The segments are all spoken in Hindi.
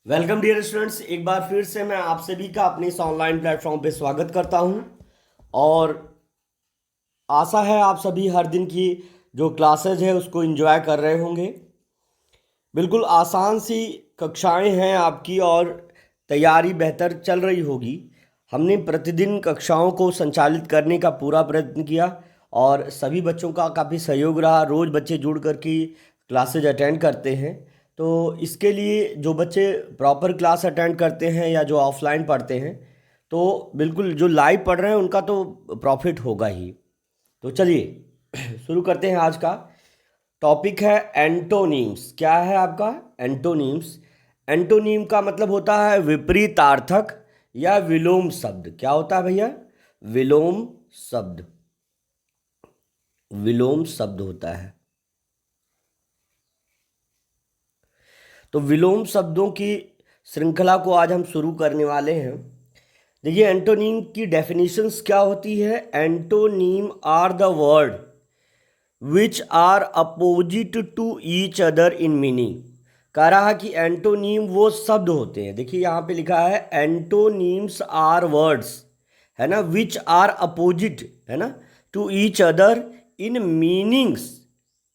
वेलकम डियर स्टूडेंट्स, एक बार फिर से मैं आप सभी का अपने इस ऑनलाइन प्लेटफॉर्म पे स्वागत करता हूं। और आशा है आप सभी हर दिन की जो क्लासेज है उसको एंजॉय कर रहे होंगे। बिल्कुल आसान सी कक्षाएं हैं आपकी और तैयारी बेहतर चल रही होगी। हमने प्रतिदिन कक्षाओं को संचालित करने का पूरा प्रयत्न किया और सभी बच्चों का काफ़ी सहयोग रहा। रोज़ बच्चे जुड़ करके क्लासेज अटेंड करते हैं। तो इसके लिए जो बच्चे प्रॉपर क्लास अटेंड करते हैं या जो ऑफलाइन पढ़ते हैं, तो बिल्कुल जो लाइव पढ़ रहे हैं उनका तो प्रॉफिट होगा ही। तो चलिए शुरू करते हैं। आज का टॉपिक है एंटोनीम्स। क्या है आपका? एंटोनीम्स। एंटोनीम का मतलब होता है विपरीतार्थक या विलोम शब्द। क्या होता है भैया? विलोम शब्द। विलोम शब्द होता है। तो विलोम शब्दों की श्रृंखला को आज हम शुरू करने वाले हैं। देखिए, एंटोनीम की डेफिनेशंस क्या होती है। Antonym are the word which are opposite to each other in meaning. कह रहा है कि एंटोनीम वो शब्द होते हैं। देखिए यहाँ पे लिखा है एंटोनीम्स आर वर्ड्स, है ना, विच आर अपोजिट, है ना, to each other in meanings.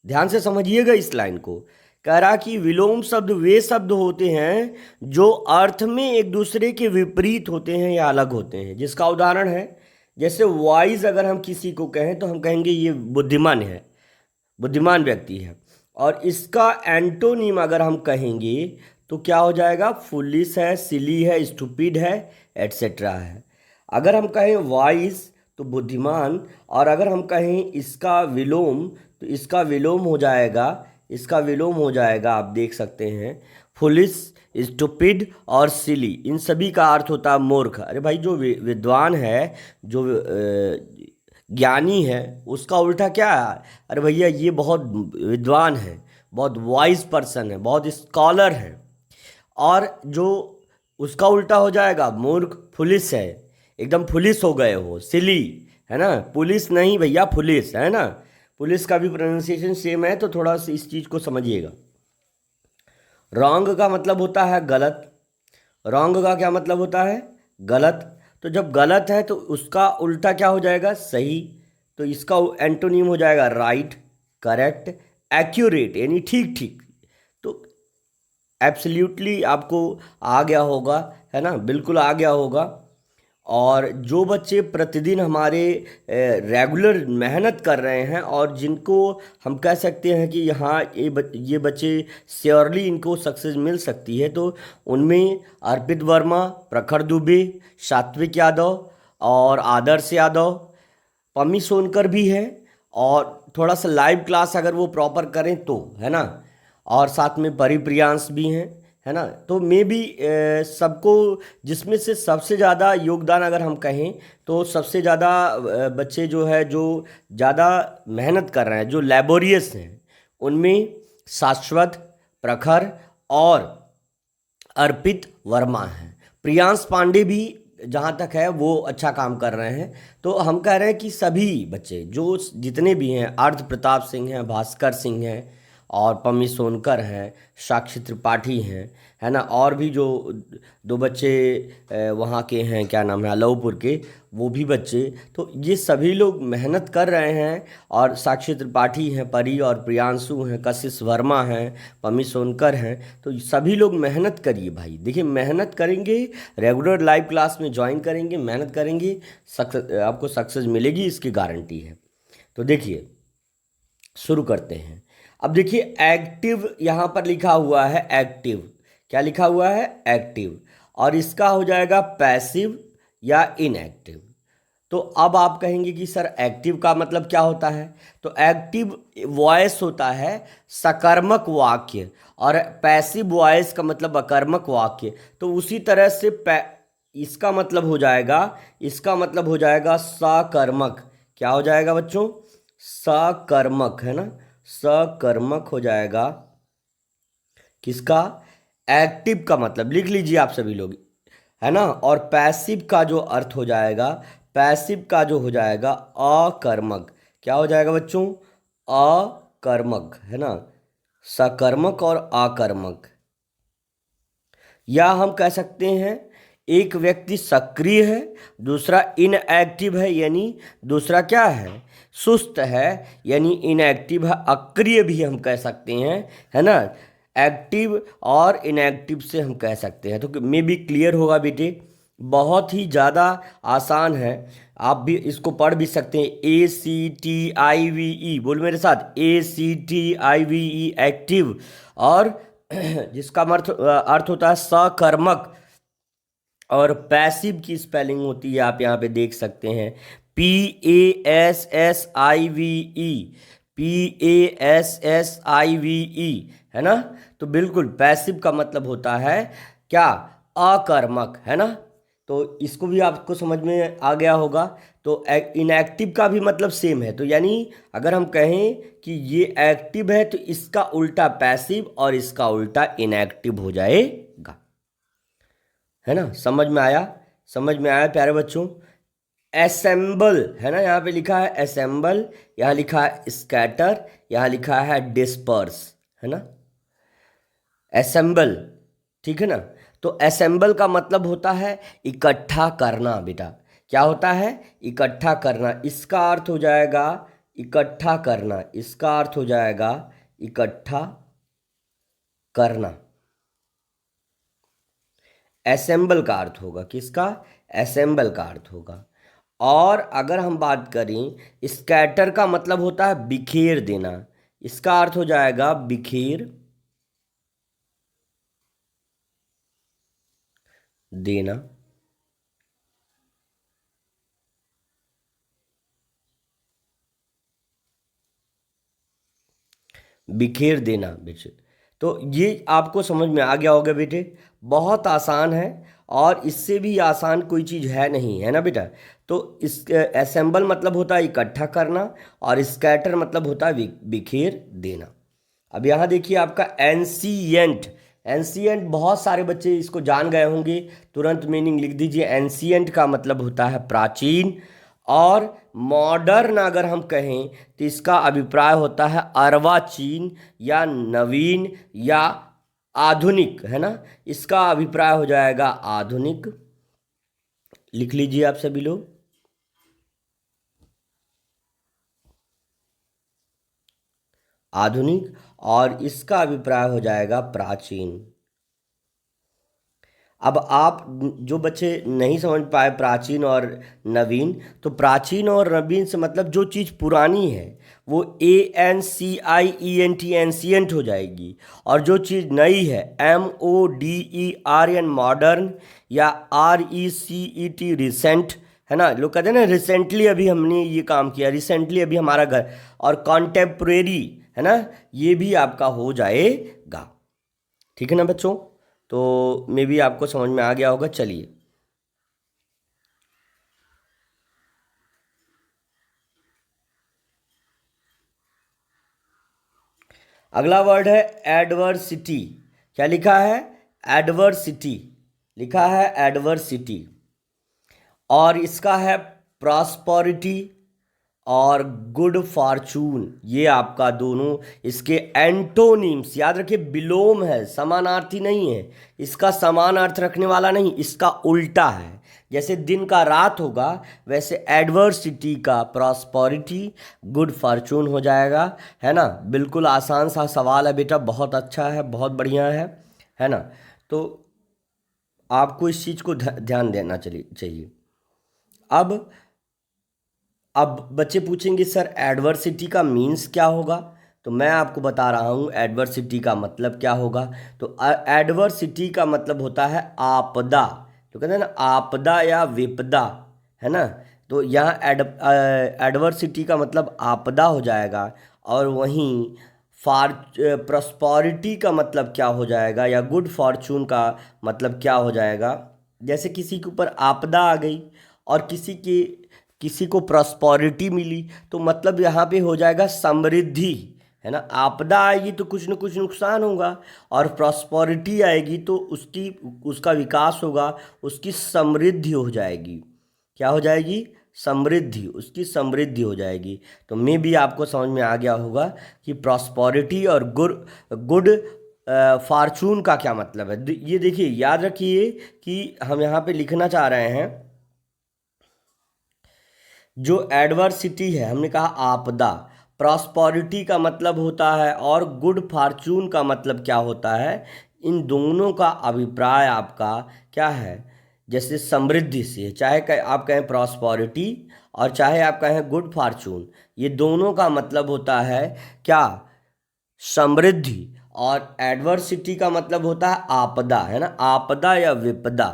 ध्यान से समझिएगा इस लाइन को। कह रहा कि विलोम शब्द वे शब्द होते हैं जो अर्थ में एक दूसरे के विपरीत होते हैं या अलग होते हैं। जिसका उदाहरण है, जैसे वाइज अगर हम किसी को कहें तो हम कहेंगे ये बुद्धिमान है, बुद्धिमान व्यक्ति है। और इसका एंटोनीम अगर हम कहेंगे तो क्या हो जाएगा? फुलिश है, सिली है, स्टूपिड है, एटसेट्रा है। अगर हम कहें वाइज तो बुद्धिमान, और अगर हम कहें इसका विलोम तो इसका विलोम हो जाएगा, इसका विलोम हो जाएगा, आप देख सकते हैं, फुलिश, स्टूपिड और सिली। इन सभी का अर्थ होता है मूर्ख। अरे भाई, जो विद्वान है, जो ज्ञानी है, उसका उल्टा क्या है? अरे भैया, ये बहुत विद्वान है, बहुत वाइज पर्सन है, बहुत स्कॉलर है। और जो उसका उल्टा हो जाएगा मूर्ख, फुलिस है, एकदम फुलिस हो गए हो, सिली, है ना। पुलिस नहीं भैया, फुलिस, है ना। पुलिस का भी प्रोनाउंसिएशन सेम है, तो थोड़ा सा इस चीज़ को समझिएगा। रॉन्ग का मतलब होता है गलत। रॉन्ग का क्या मतलब होता है? गलत। तो जब गलत है तो उसका उल्टा क्या हो जाएगा? सही। तो इसका एंटोनीम हो जाएगा राइट, करेक्ट, एक्यूरेट, यानी ठीक ठीक। तो एब्सोल्युटली आपको आ गया होगा, है ना, बिल्कुल आ गया होगा। और जो बच्चे प्रतिदिन हमारे रेगुलर मेहनत कर रहे हैं और जिनको हम कह सकते हैं कि यहाँ ये बच्चे श्योरली इनको सक्सेस मिल सकती है, तो उनमें अर्पित वर्मा, प्रखर दुबे, सात्विक यादव और आदर्श यादव, पम्मी सोनकर भी है। और थोड़ा सा लाइव क्लास अगर वो प्रॉपर करें तो, है ना। और साथ में परिप्रियांश भी हैं, है ना। तो मे बी सबको, जिसमें से सबसे ज़्यादा योगदान अगर हम कहें तो सबसे ज़्यादा बच्चे जो है, जो ज़्यादा मेहनत कर रहे हैं, जो लेबोरियस हैं, उनमें शाश्वत, प्रखर और अर्पित वर्मा हैं। प्रियांश पांडे भी जहाँ तक है वो अच्छा काम कर रहे हैं। तो हम कह रहे हैं कि सभी बच्चे जो जितने भी हैं, अर्ध प्रताप सिंह हैं, भास्कर सिंह हैं और पम्मी सोनकर हैं, साक्षी त्रिपाठी हैं, है ना, और भी जो दो बच्चे वहाँ के हैं, क्या नाम है, अलऊपुर के, वो भी बच्चे। तो ये सभी लोग मेहनत कर रहे हैं। और साक्षी त्रिपाठी हैं, परी और प्रियांशु हैं, कशिश वर्मा हैं, पम्मी सोनकर हैं। तो सभी लोग मेहनत करिए भाई। देखिए, मेहनत करेंगे, रेगुलर लाइव क्लास में ज्वाइन करेंगे, मेहनत करेंगे, आपको सक्सेस मिलेगी, इसकी गारंटी है। तो देखिए शुरू करते हैं। अब देखिए, एक्टिव यहाँ पर लिखा हुआ है, एक्टिव। क्या लिखा हुआ है? एक्टिव। और इसका हो जाएगा पैसिव या इनएक्टिव। तो अब आप कहेंगे कि सर एक्टिव का मतलब क्या होता है? तो एक्टिव वॉइस होता है सकर्मक वाक्य, और पैसिव वॉइस का मतलब अकर्मक वाक्य। तो उसी तरह से इसका मतलब हो जाएगा, इसका मतलब हो जाएगा सकर्मक। क्या हो जाएगा बच्चों? सकर्मक, है ना, सकर्मक हो जाएगा। किसका? एक्टिव का मतलब लिख लीजिए आप सभी लोग, है ना। और पैसिव का जो अर्थ हो जाएगा, पैसिव का जो हो जाएगा अकर्मक। क्या हो जाएगा बच्चों? अकर्मक, है ना। सकर्मक और अकर्मक, या हम कह सकते हैं एक व्यक्ति सक्रिय है, दूसरा इनएक्टिव है, यानी दूसरा क्या है, सुस्त है, यानी इनएक्टिव है। अक्रिय भी हम कह सकते हैं, है ना। एक्टिव और इनएक्टिव से हम कह सकते हैं। तो मे बी क्लियर होगा बेटे, बहुत ही ज़्यादा आसान है। आप भी इसको पढ़ भी सकते हैं। ACTIVE, बोल मेरे साथ, ACTIVE, एक्टिव। और जिसका अर्थ होता है सकर्मक, और पैसिव की स्पेलिंग होती है, आप यहाँ पे देख सकते हैं, PASSIVE, PASSIVE, है ना। तो बिल्कुल पैसिव का मतलब होता है क्या, अकर्मक, है ना। तो इसको भी आपको समझ में आ गया होगा। तो इनएक्टिव का भी मतलब सेम है। तो यानी अगर हम कहें कि ये एक्टिव है तो इसका उल्टा पैसिव और इसका उल्टा इनएक्टिव हो जाएगा, है ना। समझ में आया, समझ में आया प्यारे बच्चों। असेंबल, है ना, यहाँ पे लिखा है असेंबल, यहाँ लिखा है स्कैटर, यहाँ लिखा है डिस्पर्स, है ना। असेंबल, ठीक है ना। तो असेंबल का मतलब होता है इकट्ठा करना बेटा। क्या होता है, इकट्ठा करना। इसका अर्थ हो जाएगा इकट्ठा करना, इसका अर्थ हो जाएगा इकट्ठा करना। असेंबल का अर्थ होगा किसका, असेंबल का अर्थ होगा। और अगर हम बात करें स्कैटर का मतलब होता है बिखेर देना, इसका अर्थ हो जाएगा बिखेर देना। बिखेर देना बेटे। तो ये आपको समझ में आ गया होगा बेटे, बहुत आसान है, और इससे भी आसान कोई चीज़ है नहीं, है ना बेटा। तो इस असेंबल मतलब होता है इकट्ठा करना, और स्कैटर मतलब होता है बिखेर देना। अब यहाँ देखिए आपका एंशिएंट। एंशिएंट बहुत सारे बच्चे इसको जान गए होंगे, तुरंत मीनिंग लिख दीजिए। एंशिएंट का मतलब होता है प्राचीन, और मॉडर्न अगर हम कहें तो इसका अभिप्राय होता है अर्वाचीन या नवीन या आधुनिक, है ना। इसका अभिप्राय हो जाएगा आधुनिक। लिख लीजिए आप सभी लोग, आधुनिक, और इसका अभिप्राय हो जाएगा प्राचीन। अब आप जो बच्चे नहीं समझ पाए प्राचीन और नवीन, तो प्राचीन और नवीन से मतलब जो चीज़ पुरानी है वो ANCIENT, एंशिएंट हो जाएगी, और जो चीज़ नई है MODERN, मॉडर्न, या RECET, रिसेंट, है ना। लोग कहते हैं ना रिसेंटली अभी हमने ये काम किया, रिसेंटली अभी हमारा घर, और कॉन्टेम्प्रेरी, है ना, ये भी आपका हो जाएगा, ठीक है ना बच्चों। तो मे भी आपको समझ में आ गया होगा। चलिए अगला वर्ड है एडवर्सिटी। क्या लिखा है, एडवर्सिटी, लिखा है एडवर्सिटी। और इसका है प्रॉस्पेरिटी और गुड फॉर्चून, ये आपका दोनों इसके एंटोनिम्स। याद रखिए विलोम है, समानार्थी नहीं है, इसका समान अर्थ रखने वाला नहीं, इसका उल्टा है। जैसे दिन का रात होगा, वैसे एडवर्सिटी का प्रॉस्पेरिटी, गुड फॉर्चून हो जाएगा, है ना। बिल्कुल आसान सा सवाल है बेटा, बहुत अच्छा है, बहुत बढ़िया है ना। तो आपको इस चीज़ को ध्यान देना चाहिए। अब बच्चे पूछेंगे सर एडवर्सिटी का मीन्स क्या होगा, तो मैं आपको बता रहा हूँ एडवर्सिटी का मतलब क्या होगा। तो एडवर्सिटी का मतलब होता है आपदा, तो कहते हैं ना आपदा या विपदा, है ना। तो यहाँ एडवर्सिटी का मतलब आपदा हो जाएगा, और वहीं प्रॉस्पेरिटी का मतलब क्या हो जाएगा, या गुड फॉर्चून का मतलब क्या हो जाएगा। जैसे किसी के ऊपर आपदा आ गई और किसी को प्रॉस्पेरिटी मिली, तो मतलब यहाँ पे हो जाएगा समृद्धि, है ना। आपदा आएगी तो कुछ न कुछ नुकसान होगा, और प्रॉस्पेरिटी आएगी तो उसका विकास होगा, उसकी समृद्धि हो जाएगी। क्या हो जाएगी, समृद्धि, उसकी समृद्धि हो जाएगी। तो मैं भी आपको समझ में आ गया होगा कि प्रॉस्पेरिटी और गुड फॉर्चून का क्या मतलब है। ये देखिए, याद रखिए कि हम यहाँ पे लिखना चाह रहे हैं, जो एडवर्सिटी है, हमने कहा आपदा, प्रॉस्पेरिटी का मतलब होता है और गुड फॉर्चून का मतलब क्या होता है। इन दोनों का अभिप्राय आपका क्या है। जैसे समृद्धि से, चाहे आप कहें प्रॉस्पेरिटी और चाहे आप कहें गुड फॉर्चून, ये दोनों का मतलब होता है क्या, समृद्धि। और एडवर्सिटी का मतलब होता है आपदा, है ना, आपदा या विपदा।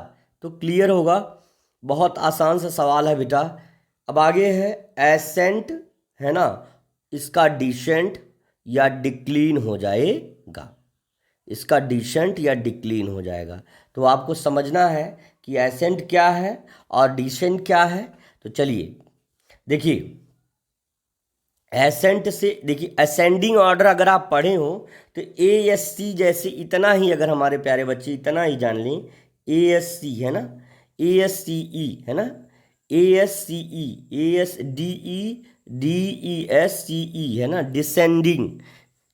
तो क्लियर होगा, बहुत आसान सा सवाल है बेटा। अब आगे है एसेंट, है ना, इसका डिसेंट या डिक्लीन हो जाएगा, इसका डिसेंट या डिक्लीन हो जाएगा। तो आपको समझना है कि एसेंट क्या है और डिसेंट क्या है। तो चलिए देखिए, एसेंट से देखिए, असेंडिंग ऑर्डर अगर आप पढ़े हो तो ए एस सी, जैसे इतना ही अगर हमारे प्यारे बच्चे इतना ही जान लें, ए एस सी है ना, ए एस सी ई है ना, A S C E, A S D E, D E S C E है ना, डिसेंडिंग।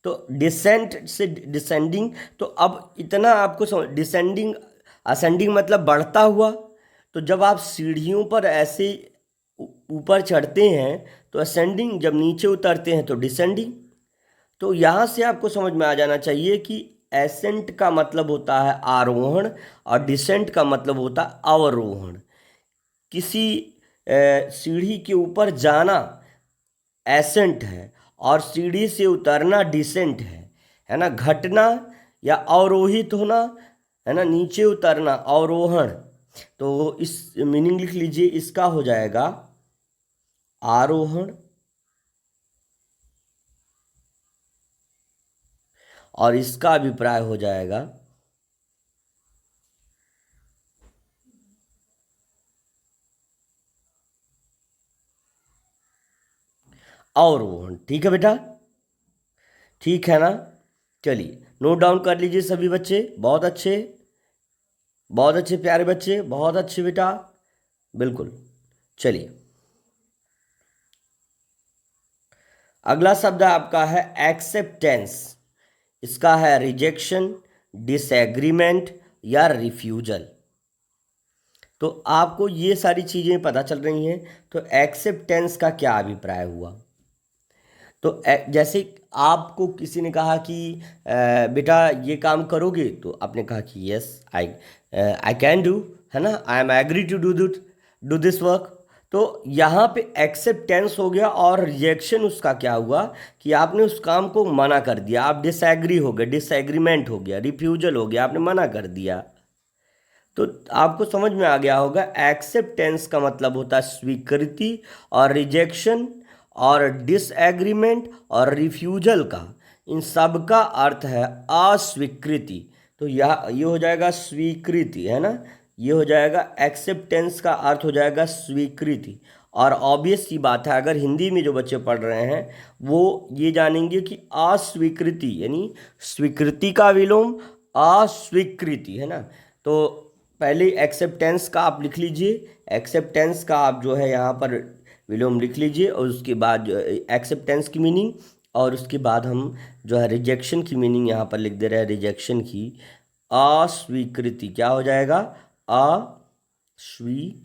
तो डिसेंट से डिसेंडिंग, तो अब इतना आपको समझ, डिसेंडिंग, असेंडिंग मतलब बढ़ता हुआ। तो जब आप सीढ़ियों पर ऐसे ऊपर चढ़ते हैं तो असेंडिंग, जब नीचे उतरते हैं तो डिसेंडिंग। तो यहाँ से आपको समझ में आ जाना चाहिए कि एसेंट का मतलब होता है आरोहण और डिसेंट का मतलब होता है अवरोहण। किसी सीढ़ी के ऊपर जाना एसेंट है और सीढ़ी से उतरना डिसेंट है ना, घटना या अवरोहित होना, है ना, नीचे उतरना अवरोहण। तो इस मीनिंग लिख लीजिए, इसका हो जाएगा आरोहण और इसका अभिप्राय हो जाएगा अवरोहण। ठीक है बेटा, ठीक है ना। चलिए नोट डाउन कर लीजिए सभी बच्चे, बहुत अच्छे, बहुत अच्छे प्यारे बच्चे, बहुत अच्छे बेटा, बिल्कुल। चलिए अगला शब्द आपका है एक्सेप्टेंस। इसका है रिजेक्शन, डिसएग्रीमेंट या रिफ्यूजल। तो आपको ये सारी चीज़ें पता चल रही हैं। तो एक्सेप्टेंस का क्या अभिप्राय हुआ। तो जैसे आपको किसी ने कहा कि बेटा ये काम करोगे, तो आपने कहा कि yes I I can do, है ना, I am agree to do this work. तो यहाँ पे एक्सेप्टेंस हो गया और रिजेक्शन उसका क्या हुआ कि आपने उस काम को मना कर दिया, आप डिसएग्री हो गए, डिसएग्रीमेंट हो गया, रिफ्यूजल हो गया, आपने मना कर दिया। तो आपको समझ में आ गया होगा, एक्सेप्टेंस का मतलब होता है स्वीकृति और रिजेक्शन और डिसएग्रीमेंट और रिफ्यूजल का, इन सब का अर्थ है अस्वीकृति। तो यह ये हो जाएगा स्वीकृति, है ना, ये हो जाएगा एक्सेप्टेंस का अर्थ हो जाएगा स्वीकृति। और ऑब्वियस सी बात है, अगर हिंदी में जो बच्चे पढ़ रहे हैं वो ये जानेंगे कि अस्वीकृति यानी स्वीकृति का विलोम अस्वीकृति, है ना। तो पहले एक्सेप्टेंस का आप लिख लीजिए, एक्सेप्टेंस का आप जो है यहाँ पर विलोम लिख लीजिए और उसके बाद एक्सेप्टेंस की मीनिंग, और उसके बाद हम जो है रिजेक्शन की मीनिंग यहाँ पर लिख दे रहे हैं। रिजेक्शन की अस्वीकृति क्या हो जाएगा, अस्वीकृति,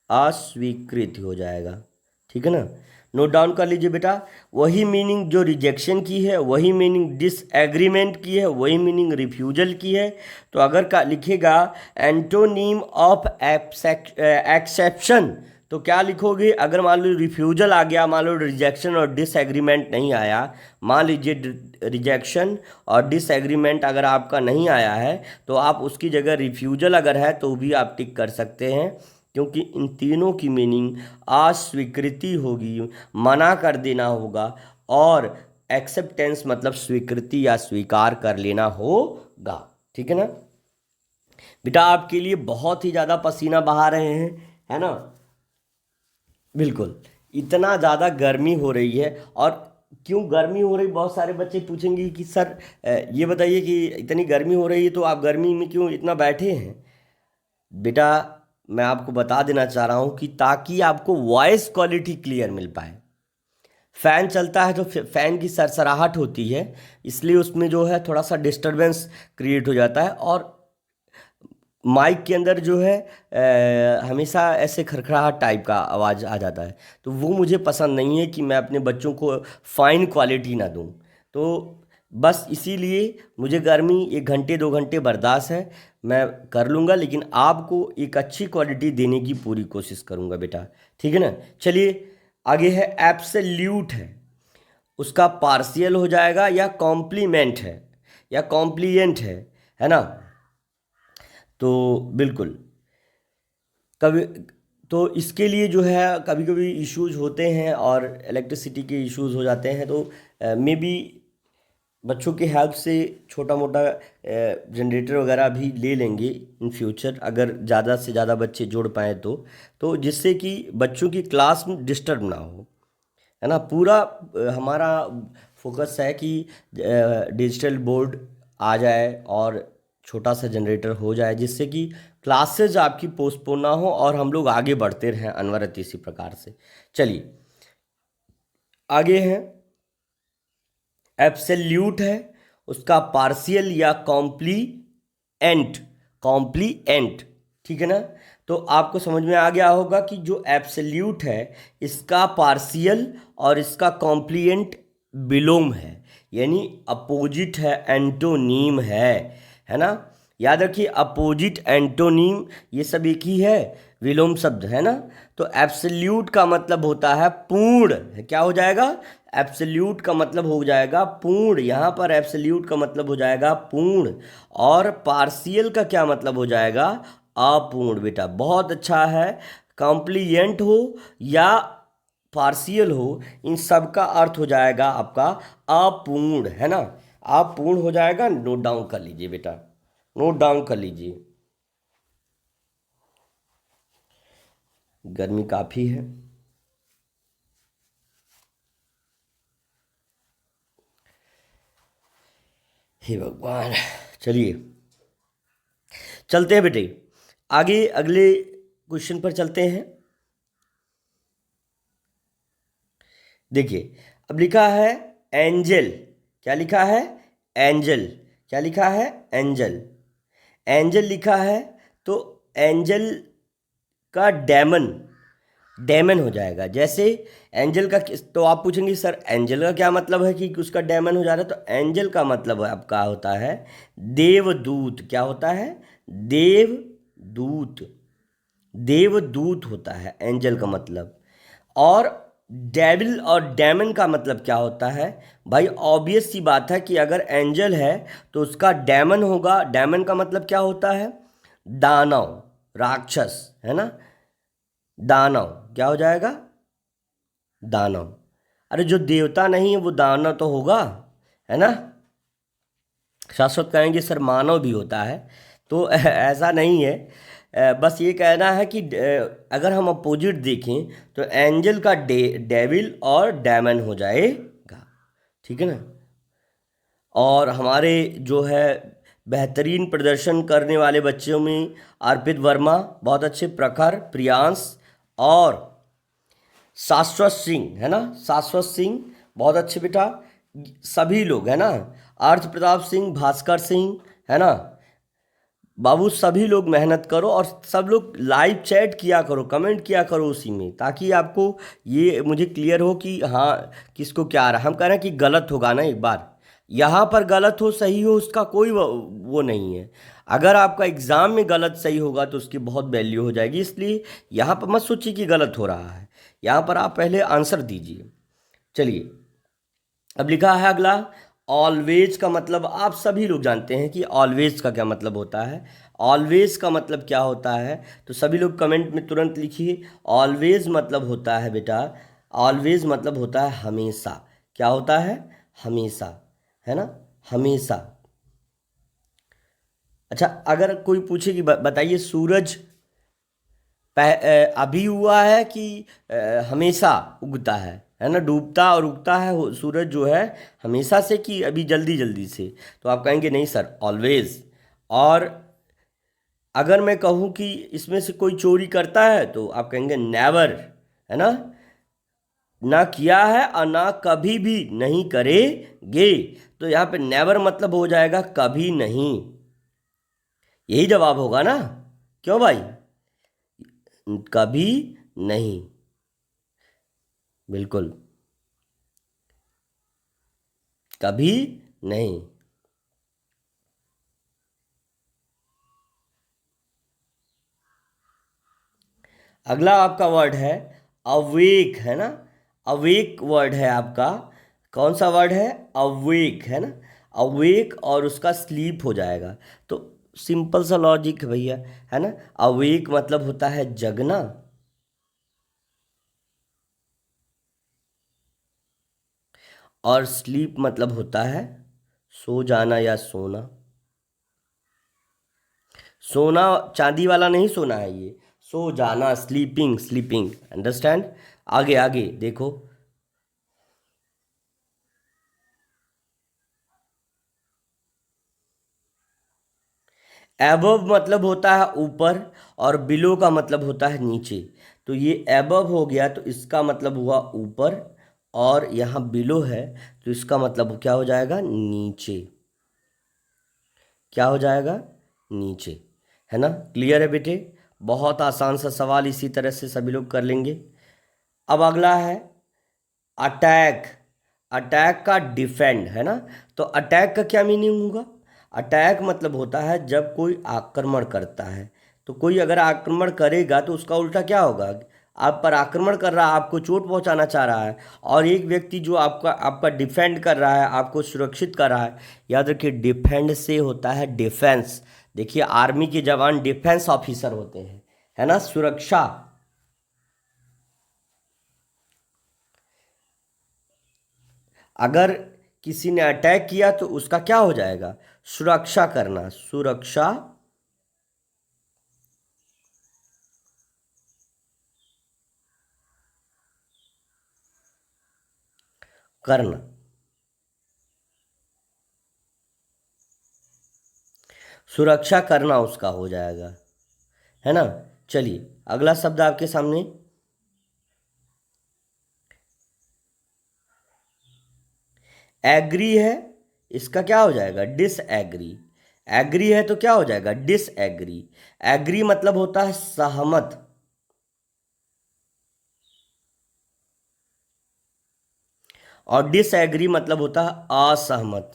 अस्वीकृति हो जाएगा। ठीक है ना, नोट डाउन कर लीजिए बेटा। वही मीनिंग जो रिजेक्शन की है, वही मीनिंग डिसएग्रीमेंट की है, वही मीनिंग रिफ्यूजल की है। तो अगर का लिखेगा एंटोनीम ऑफ एक्सेप्शन, तो क्या लिखोगे। अगर मान लो रिफ्यूजल आ गया, मान लो रिजेक्शन और डिसएग्रीमेंट नहीं आया, मान लीजिए रिजेक्शन और डिसएग्रीमेंट अगर आपका नहीं आया है, तो आप उसकी जगह रिफ्यूजल अगर है तो भी आप टिक कर सकते हैं, क्योंकि इन तीनों की मीनिंग अस्वीकृति होगी, मना कर देना होगा, और एक्सेप्टेंस मतलब स्वीकृति या स्वीकार कर लेना होगा। ठीक है ना बेटा, आपके लिए बहुत ही ज़्यादा पसीना बहा रहे हैं, है ना, बिल्कुल। इतना ज़्यादा गर्मी हो रही है, और क्यों गर्मी हो रही, बहुत सारे बच्चे पूछेंगे कि सर ये बताइए कि इतनी गर्मी हो रही है तो आप गर्मी में क्यों इतना बैठे हैं। बेटा मैं आपको बता देना चाह रहा हूँ कि ताकि आपको वॉइस क्वालिटी क्लियर मिल पाए, फ़ैन चलता है तो फ़ैन की सरसराहट होती है, इसलिए उसमें जो है थोड़ा सा डिस्टरबेंस क्रिएट हो जाता है, और माइक के अंदर जो है हमेशा ऐसे खरखराहट टाइप का आवाज़ आ जाता है। तो वो मुझे पसंद नहीं है कि मैं अपने बच्चों को फ़ाइन क्वालिटी ना दूँ। तो बस इसीलिए मुझे गर्मी 1 घंटे 2 घंटे बर्दाश्त है, मैं कर लूँगा, लेकिन आपको एक अच्छी क्वालिटी देने की पूरी कोशिश करूँगा बेटा, ठीक है ना। चलिए आगे है एब्सोल्यूट है, उसका पार्शियल हो जाएगा या कॉम्प्लीमेंट है या कॉम्प्लिएंट है ना। तो बिल्कुल कभी, तो इसके लिए जो है कभी कभी इश्यूज होते हैं और इलेक्ट्रिसिटी के इश्यूज हो जाते हैं, तो मे बी बच्चों की हेल्प से छोटा मोटा जनरेटर वगैरह भी ले लेंगे इन फ्यूचर, अगर ज़्यादा से ज़्यादा बच्चे जोड़ पाएँ तो जिससे कि बच्चों की क्लास में डिस्टर्ब ना हो, है ना। पूरा हमारा फोकस है कि डिजिटल बोर्ड आ जाए और छोटा सा जनरेटर हो जाए, जिससे कि क्लासेज आपकी पोस्टपोन ना हो और हम लोग आगे बढ़ते रहें अनवरत इसी प्रकार से। चलिए आगे हैं, एब्सोल्यूट है, उसका पार्शियल या कॉम्प्लीएंट, कॉम्प्लीएंट, ठीक है ना। तो आपको समझ में आ गया होगा कि जो एब्सोल्यूट है इसका पार्शियल और इसका कॉम्प्लीएंट विलोम है, यानी अपोजिट है, एंटोनीम है ना। याद रखिए अपोजिट एंटोनीम ये सब एक ही है, विलोम शब्द है ना। तो एब्सोल्यूट का मतलब होता है पूर्ण, क्या हो जाएगा, एब्सोल्यूट का मतलब हो जाएगा पूर्ण, यहाँ पर एब्सोल्यूट का मतलब हो जाएगा पूर्ण, और पार्शियल का क्या मतलब हो जाएगा, अपूर्ण। बेटा बहुत अच्छा है, कॉम्प्लीएंट हो या पार्शियल हो, इन सब का अर्थ हो जाएगा आपका अपूर्ण, है ना। अपूर्ण हो जाएगा, नोट डाउन कर लीजिए बेटा, नोट डाउन कर लीजिए। गर्मी काफ़ी है, हे भगवान। चलिए चलते हैं बेटे आगे, अगले क्वेश्चन पर चलते हैं। देखिए अब लिखा है एंजल, क्या लिखा है, एंजल, क्या लिखा है, एंजल, एंजल लिखा है, तो एंजल का डेमन, डेमन हो जाएगा। जैसे एंजल का तो आप पूछेंगे सर एंजल का क्या मतलब है कि उसका डेमन हो जा रहा है, तो एंजल का मतलब आपका होता है देवदूत, क्या होता है, देवदूत, देवदूत होता है एंजल का मतलब। और डेविल और डेमन का मतलब क्या होता है, भाई ऑब्वियस सी बात है कि अगर एंजल है तो उसका डेमन होगा, डेमन का मतलब क्या होता है, दानव, राक्षस, है ना। दानव क्या हो जाएगा, दानव। अरे जो देवता नहीं है वो दानव तो होगा, है ना। शाश्वत कहेंगे सर मानव भी होता है, तो ऐसा नहीं है। बस ये कहना है कि अगर हम अपोजिट देखें तो एंजल का डेविल और डेमन हो जाएगा, ठीक है ना। और हमारे जो है बेहतरीन प्रदर्शन करने वाले बच्चों में अर्पित वर्मा बहुत अच्छे, प्रखर, प्रियांश और शाश्वत सिंह, है ना, शाश्वत सिंह बहुत अच्छे बेटा, सभी लोग, है ना, अर्थ प्रताप सिंह, भास्कर सिंह, है ना बाबू, सभी लोग मेहनत करो और सब लोग लाइव चैट किया करो, कमेंट किया करो उसी में, ताकि आपको ये मुझे क्लियर हो कि हाँ किसको क्या आ रहा है। हम कह रहे हैं कि गलत होगा ना, एक बार यहाँ पर गलत हो सही हो उसका कोई वो नहीं है। अगर आपका एग्ज़ाम में गलत सही होगा तो उसकी बहुत वैल्यू हो जाएगी, इसलिए यहाँ पर मत सोचिए कि गलत हो रहा है, यहाँ पर आप पहले आंसर दीजिए। चलिए अब लिखा है अगला, ऑलवेज का मतलब आप सभी लोग जानते हैं कि ऑलवेज का क्या मतलब होता है। ऑलवेज का मतलब क्या होता है, तो सभी लोग कमेंट में तुरंत लिखिए। ऑलवेज मतलब होता है बेटा, ऑलवेज मतलब होता है हमेशा, क्या होता है, हमेशा, है ना, हमेशा। अच्छा अगर कोई पूछे कि बताइए सूरज अभी हुआ है कि हमेशा उगता है ना, डूबता और उगता है सूरज जो है हमेशा से कि अभी जल्दी जल्दी से, तो आप कहेंगे नहीं सर ऑलवेज। और अगर मैं कहूँ कि इसमें से कोई चोरी करता है तो आप कहेंगे नेवर, है ना। ना किया है और ना कभी भी नहीं करेंगे। तो यहाँ पे नेवर मतलब हो जाएगा कभी नहीं। यही जवाब होगा ना, क्यों भाई? कभी नहीं, बिल्कुल कभी नहीं। अगला आपका वर्ड है अवेक, है ना। अवेक वर्ड है आपका। कौन सा वर्ड है? अवेक, है ना। अवेक और उसका स्लीप हो जाएगा। तो सिंपल सा लॉजिक है भैया, है ना। अवेक मतलब होता है जगना, और स्लीप मतलब होता है सो जाना या सोना। सोना चांदी वाला नहीं सोना है ये, सो जाना, स्लीपिंग, स्लीपिंग, अंडरस्टैंड। आगे आगे देखो। एबव मतलब होता है ऊपर, और बिलो का मतलब होता है नीचे। तो ये एबव हो गया तो इसका मतलब हुआ ऊपर, और यहाँ बिलो है तो इसका मतलब क्या हो जाएगा? नीचे। क्या हो जाएगा? नीचे। है ना। क्लियर है बेटे? बहुत आसान सा सवाल, इसी तरह से सभी लोग कर लेंगे। अब अगला है अटैक। अटैक का डिफेंड, है ना। तो अटैक का क्या मीनिंग होगा? अटैक मतलब होता है जब कोई आक्रमण करता है। तो कोई अगर आक्रमण करेगा तो उसका उल्टा क्या होगा? आप पर आक्रमण कर रहा है, आपको चोट पहुंचाना चाह रहा है, और एक व्यक्ति जो आपका आपका डिफेंड कर रहा है, आपको सुरक्षित कर रहा है। याद रखिए डिफेंड से होता है डिफेंस। देखिए आर्मी के जवान डिफेंस ऑफिसर होते हैं, है ना, सुरक्षा। अगर किसी ने अटैक किया तो उसका क्या हो जाएगा? सुरक्षा करना, सुरक्षा करना। सुरक्षा करना उसका हो जाएगा, है ना। चलिए अगला शब्द आपके सामने। एग्री है, इसका क्या हो जाएगा? डिसएग्री। एग्री है तो क्या हो जाएगा? डिसएग्री। एग्री मतलब होता है सहमत, और डिसएग्री मतलब होता है असहमत।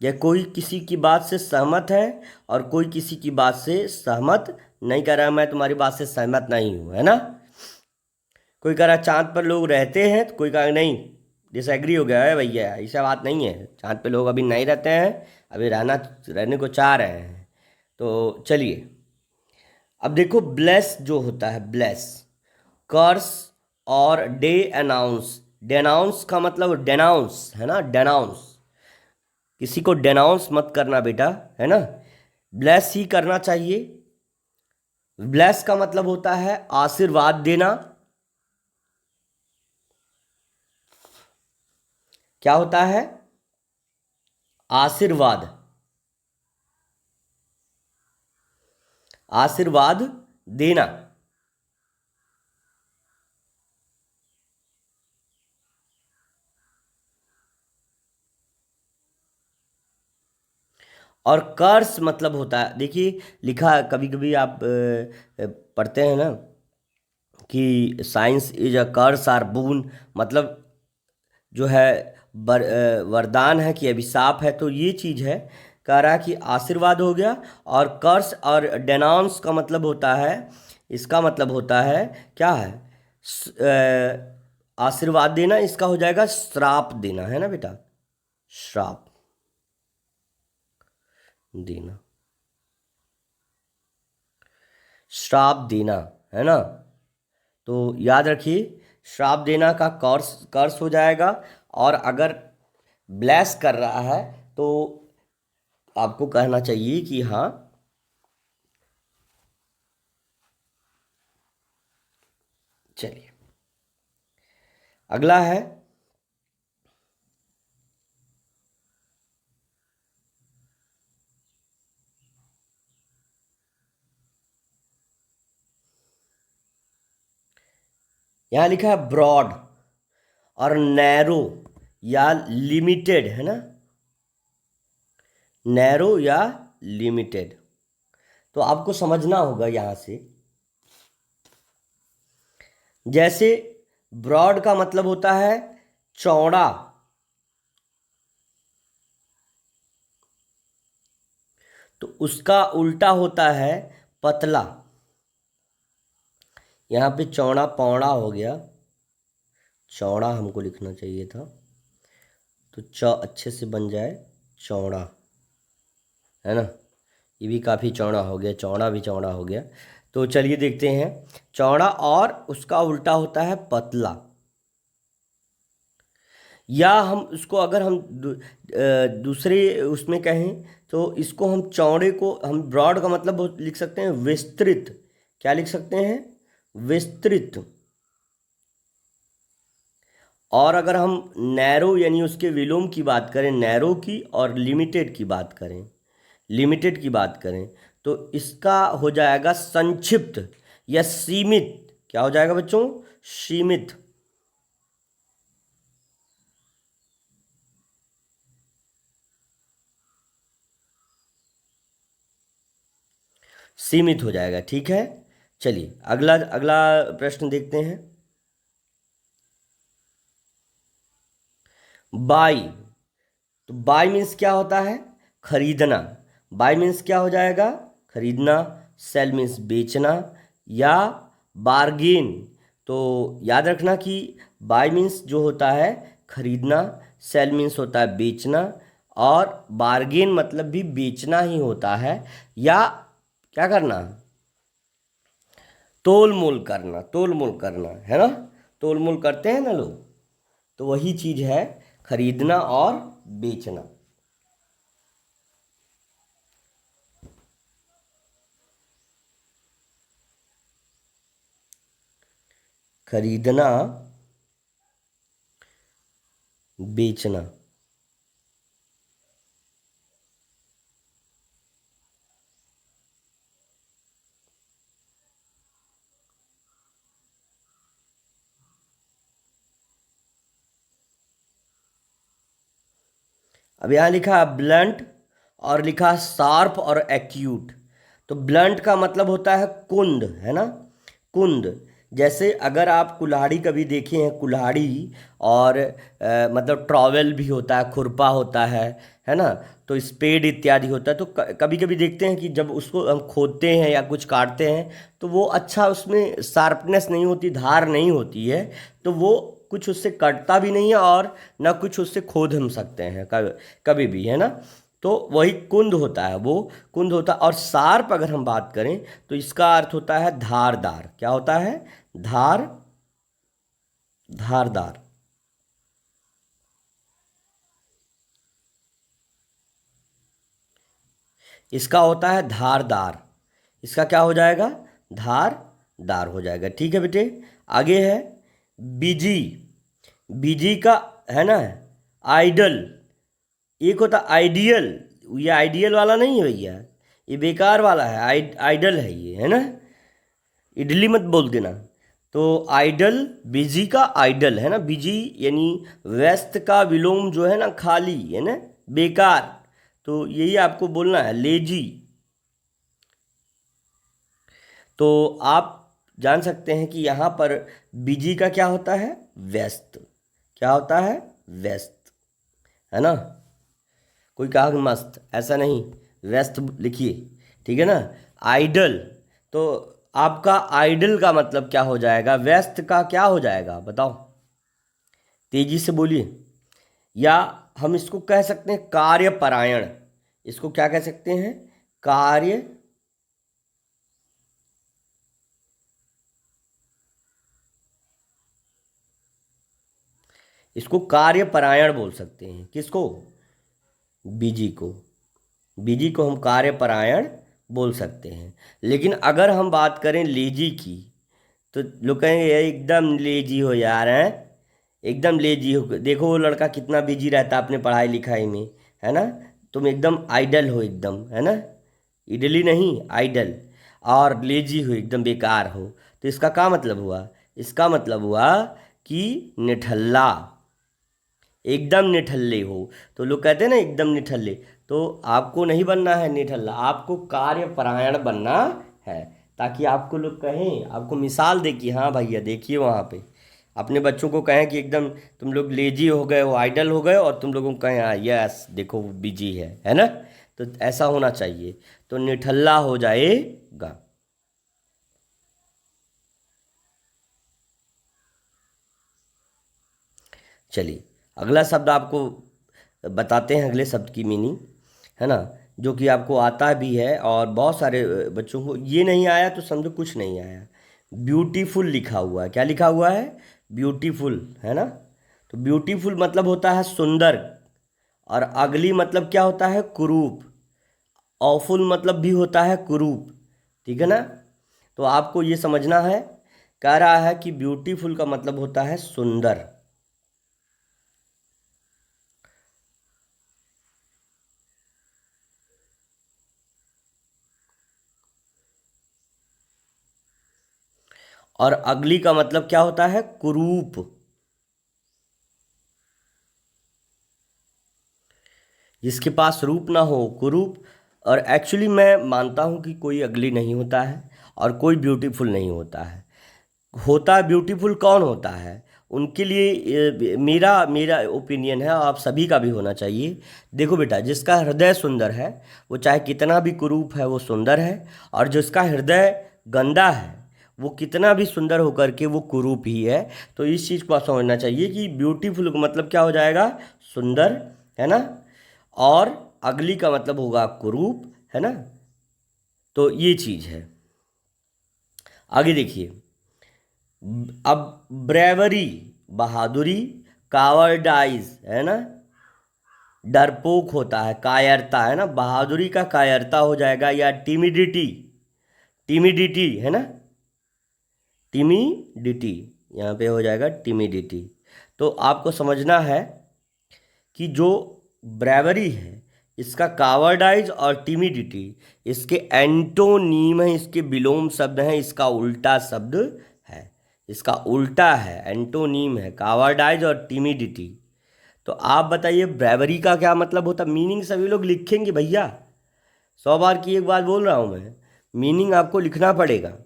या कोई किसी की बात से सहमत है और कोई किसी की बात से सहमत नहीं कर रहा, मैं तुम्हारी बात से सहमत नहीं हूं, है ना। कोई कह रहा चांद पर लोग रहते हैं, तो कोई कहा नहीं, डिसएग्री हो गया है भैया, ऐसा बात नहीं है, चांद पे लोग अभी नहीं रहते हैं, अभी रहने को चाह रहे हैं। तो चलिए अब देखो ब्लेस जो होता है, ब्लेस, कर्स और डे अनाउंस। डेनाउंस का मतलब डेनाउंस, है ना, डेनाउंस। किसी को डेनाउंस मत करना बेटा, है ना। ब्लेस ही करना चाहिए। ब्लेस का मतलब होता है आशीर्वाद देना। क्या होता है? आशीर्वाद, आशीर्वाद देना। और कर्स मतलब होता है, देखिए लिखा कभी कभी आप पढ़ते हैं ना कि science is a curse or boon, मतलब जो है वरदान है कि अभिशाप है। तो ये चीज़ है, कह रहा है कि आशीर्वाद हो गया। और कर्स और डेनाउंस का मतलब होता है, इसका मतलब होता है क्या है? आशीर्वाद देना, इसका हो जाएगा श्राप देना, है ना बेटा, श्राप देना, श्राप देना, है ना। तो याद रखिए श्राप देना का कर्स, कर्स हो जाएगा। और अगर ब्लेस कर रहा है तो आपको कहना चाहिए कि हाँ। चलिए अगला है यहाँ लिखा है ब्रॉड। और नैरो या लिमिटेड, है ना, नैरो या लिमिटेड। तो आपको समझना होगा यहां से, जैसे ब्रॉड का मतलब होता है चौड़ा, तो उसका उल्टा होता है पतला। यहाँ पे चौड़ा पौड़ा हो गया, चौड़ा हमको लिखना चाहिए था, तो अच्छे से बन जाए चौड़ा, है ना। ये भी काफ़ी चौड़ा हो गया, चौड़ा भी चौड़ा हो गया। तो चलिए देखते हैं, चौड़ा और उसका उल्टा होता है पतला। या हम उसको अगर हम दूसरे उसमें कहें तो इसको हम चौड़े को हम ब्रॉड का मतलब लिख सकते हैं विस्तृत। क्या लिख सकते हैं? विस्तृत। और अगर हम नैरो यानी उसके विलोम की बात करें, नैरो की, और लिमिटेड की बात करें, लिमिटेड की बात करें, तो इसका हो जाएगा संक्षिप्त या सीमित। क्या हो जाएगा बच्चों? सीमित। सीमित हो जाएगा, ठीक है। चलिए अगला अगला प्रश्न देखते हैं। बाई, तो बाई मीन्स क्या होता है? खरीदना। बाई मीन्स क्या हो जाएगा? खरीदना। सेल मीन्स बेचना या बार्गेन। तो याद रखना कि बाई मीन्स जो होता है खरीदना, सेल मीन्स होता है बेचना, और बार्गेन मतलब भी बेचना ही होता है, या क्या करना? तोल मोल करना, तोल मोल करना, है ना। तोल मोल करते हैं ना लोग, तो वही चीज है खरीदना और बेचना। खरीदना, बेचना। अब यहाँ लिखा है ब्लंट और लिखा है शार्प और एक्यूट। तो ब्लंट का मतलब होता है कुंद, है ना, कुंद। जैसे अगर आप कुल्हाड़ी कभी देखे हैं, कुल्हाड़ी और मतलब ट्रॉवेल भी होता है, खुरपा होता है ना, तो स्पेड इत्यादि होता है। तो कभी कभी देखते हैं कि जब उसको हम खोदते हैं या कुछ काटते हैं तो वो अच्छा उसमें शार्पनेस नहीं होती, धार नहीं होती है, तो वो कुछ उससे कटता भी नहीं है और ना कुछ उससे खोद हम सकते हैं कभी कभी भी, है ना। तो वही कुंद होता है, वो कुंद होता है। और शार्प अगर हम बात करें तो इसका अर्थ होता है धारदार। क्या होता है? धारदार। इसका होता है धारदार। इसका क्या हो जाएगा? धारदार हो जाएगा, ठीक है बेटे। आगे है बीजी। बीजी का, है ना, आइडल। एक होता आइडियल, ये आइडियल वाला नहीं है भैया, ये बेकार वाला है, आइडल है ये, है ना। इडली मत बोल देना। तो आइडल, बिजी का आइडल, है ना। बिजी यानी व्यस्त का विलोम जो है ना खाली, है ना, बेकार। तो यही आपको बोलना है, लेजी। तो आप जान सकते हैं कि यहाँ पर बिजी का क्या होता है? व्यस्त। क्या होता है? व्यस्त, है ना। कोई कहा कि मस्त, ऐसा नहीं, व्यस्त लिखिए, ठीक है ना। आइडल, तो आपका आइडल का मतलब क्या हो जाएगा? व्यस्त का क्या हो जाएगा बताओ, तेजी से बोलिए। या हम इसको कह सकते हैं कार्यपरायण। इसको क्या कह सकते हैं? कार्य, इसको कार्यपरायण बोल सकते हैं। किसको? बीजी को। बीजी को हम कार्यपरायण बोल सकते हैं। लेकिन अगर हम बात करें लेजी की, तो लोग कहेंगे "ये एकदम लेजी हो यार, हैं, एकदम लेजी हो, देखो वो लड़का कितना बिजी रहता है अपने पढ़ाई लिखाई में, है ना, तुम एकदम आइडल हो एकदम, है ना, इडली नहीं आइडल, और लेजी हो एकदम बेकार हो"। तो इसका क्या मतलब हुआ? इसका मतलब हुआ कि निठल्ला, एकदम निठल्ले हो। तो लोग कहते हैं ना एकदम निठल्ले, तो आपको नहीं बनना है निठल्ला, आपको कार्यपरायण बनना है, ताकि आपको लोग कहें, आपको मिसाल दे कि हाँ भैया देखिए वहाँ पे, अपने बच्चों को कहें कि एकदम तुम लोग लेजी हो गए हो, आइडल हो गए, और तुम लोगों को कहें हाँ यस देखो वो बिजी है ना। तो ऐसा होना चाहिए, तो निठल्ला हो जाएगा। चलिए अगला शब्द आपको बताते हैं, अगले शब्द की मीनिंग, है ना, जो कि आपको आता भी है और बहुत सारे बच्चों को ये नहीं आया तो समझो कुछ नहीं आया। ब्यूटीफुल लिखा हुआ है, क्या लिखा हुआ है? ब्यूटीफुल, है ना। तो ब्यूटीफुल मतलब होता है सुंदर, और अगली मतलब क्या होता है? कुरूप। ऑफुल मतलब भी होता है कुरूप, ठीक है ना। तो आपको ये समझना है, कह रहा है कि ब्यूटीफुल का मतलब होता है सुंदर। और अगली का मतलब क्या होता है? कुरूप। जिसके पास रूप ना हो, कुरूप। और एक्चुअली मैं मानता हूँ कि कोई अगली नहीं होता है और कोई ब्यूटीफुल नहीं होता है। होता है ब्यूटीफुल कौन होता है? उनके लिए मेरा मेरा ओपिनियन है, आप सभी का भी होना चाहिए। देखो बेटा, जिसका हृदय सुंदर है वो चाहे कितना भी कुरूप है वो सुंदर है, और जिसका हृदय गंदा है वो कितना भी सुंदर होकर के वो कुरूप ही है। तो इस चीज़ को आप समझना चाहिए कि ब्यूटीफुल का मतलब क्या हो जाएगा? सुंदर, है ना। और अगली का मतलब होगा कुरूप, है ना। तो ये चीज़ है। आगे देखिए, अब ब्रेवरी बहादुरी, कावर्डाइज है ना, डरपोक होता है, कायरता है ना, बहादुरी का कायरता हो जाएगा, या टिमिडिटी, टिमिडिटी है ना, टिमिडिटी, यहाँ पे हो जाएगा टिमिडिटी। तो आपको समझना है कि जो ब्रेवरी है इसका कावर्डाइज और टिमिडिटी इसके एंटोनीम है, इसके विलोम शब्द हैं, इसका उल्टा शब्द है, इसका उल्टा है, एंटोनीम है कावर्डाइज और टिमिडिटी। तो आप बताइए ब्रेवरी का क्या मतलब होता? मीनिंग सभी लोग लिखेंगे भैया, 100 बार की एक बात बोल रहा हूँ मैं, मीनिंग आपको लिखना पड़ेगा,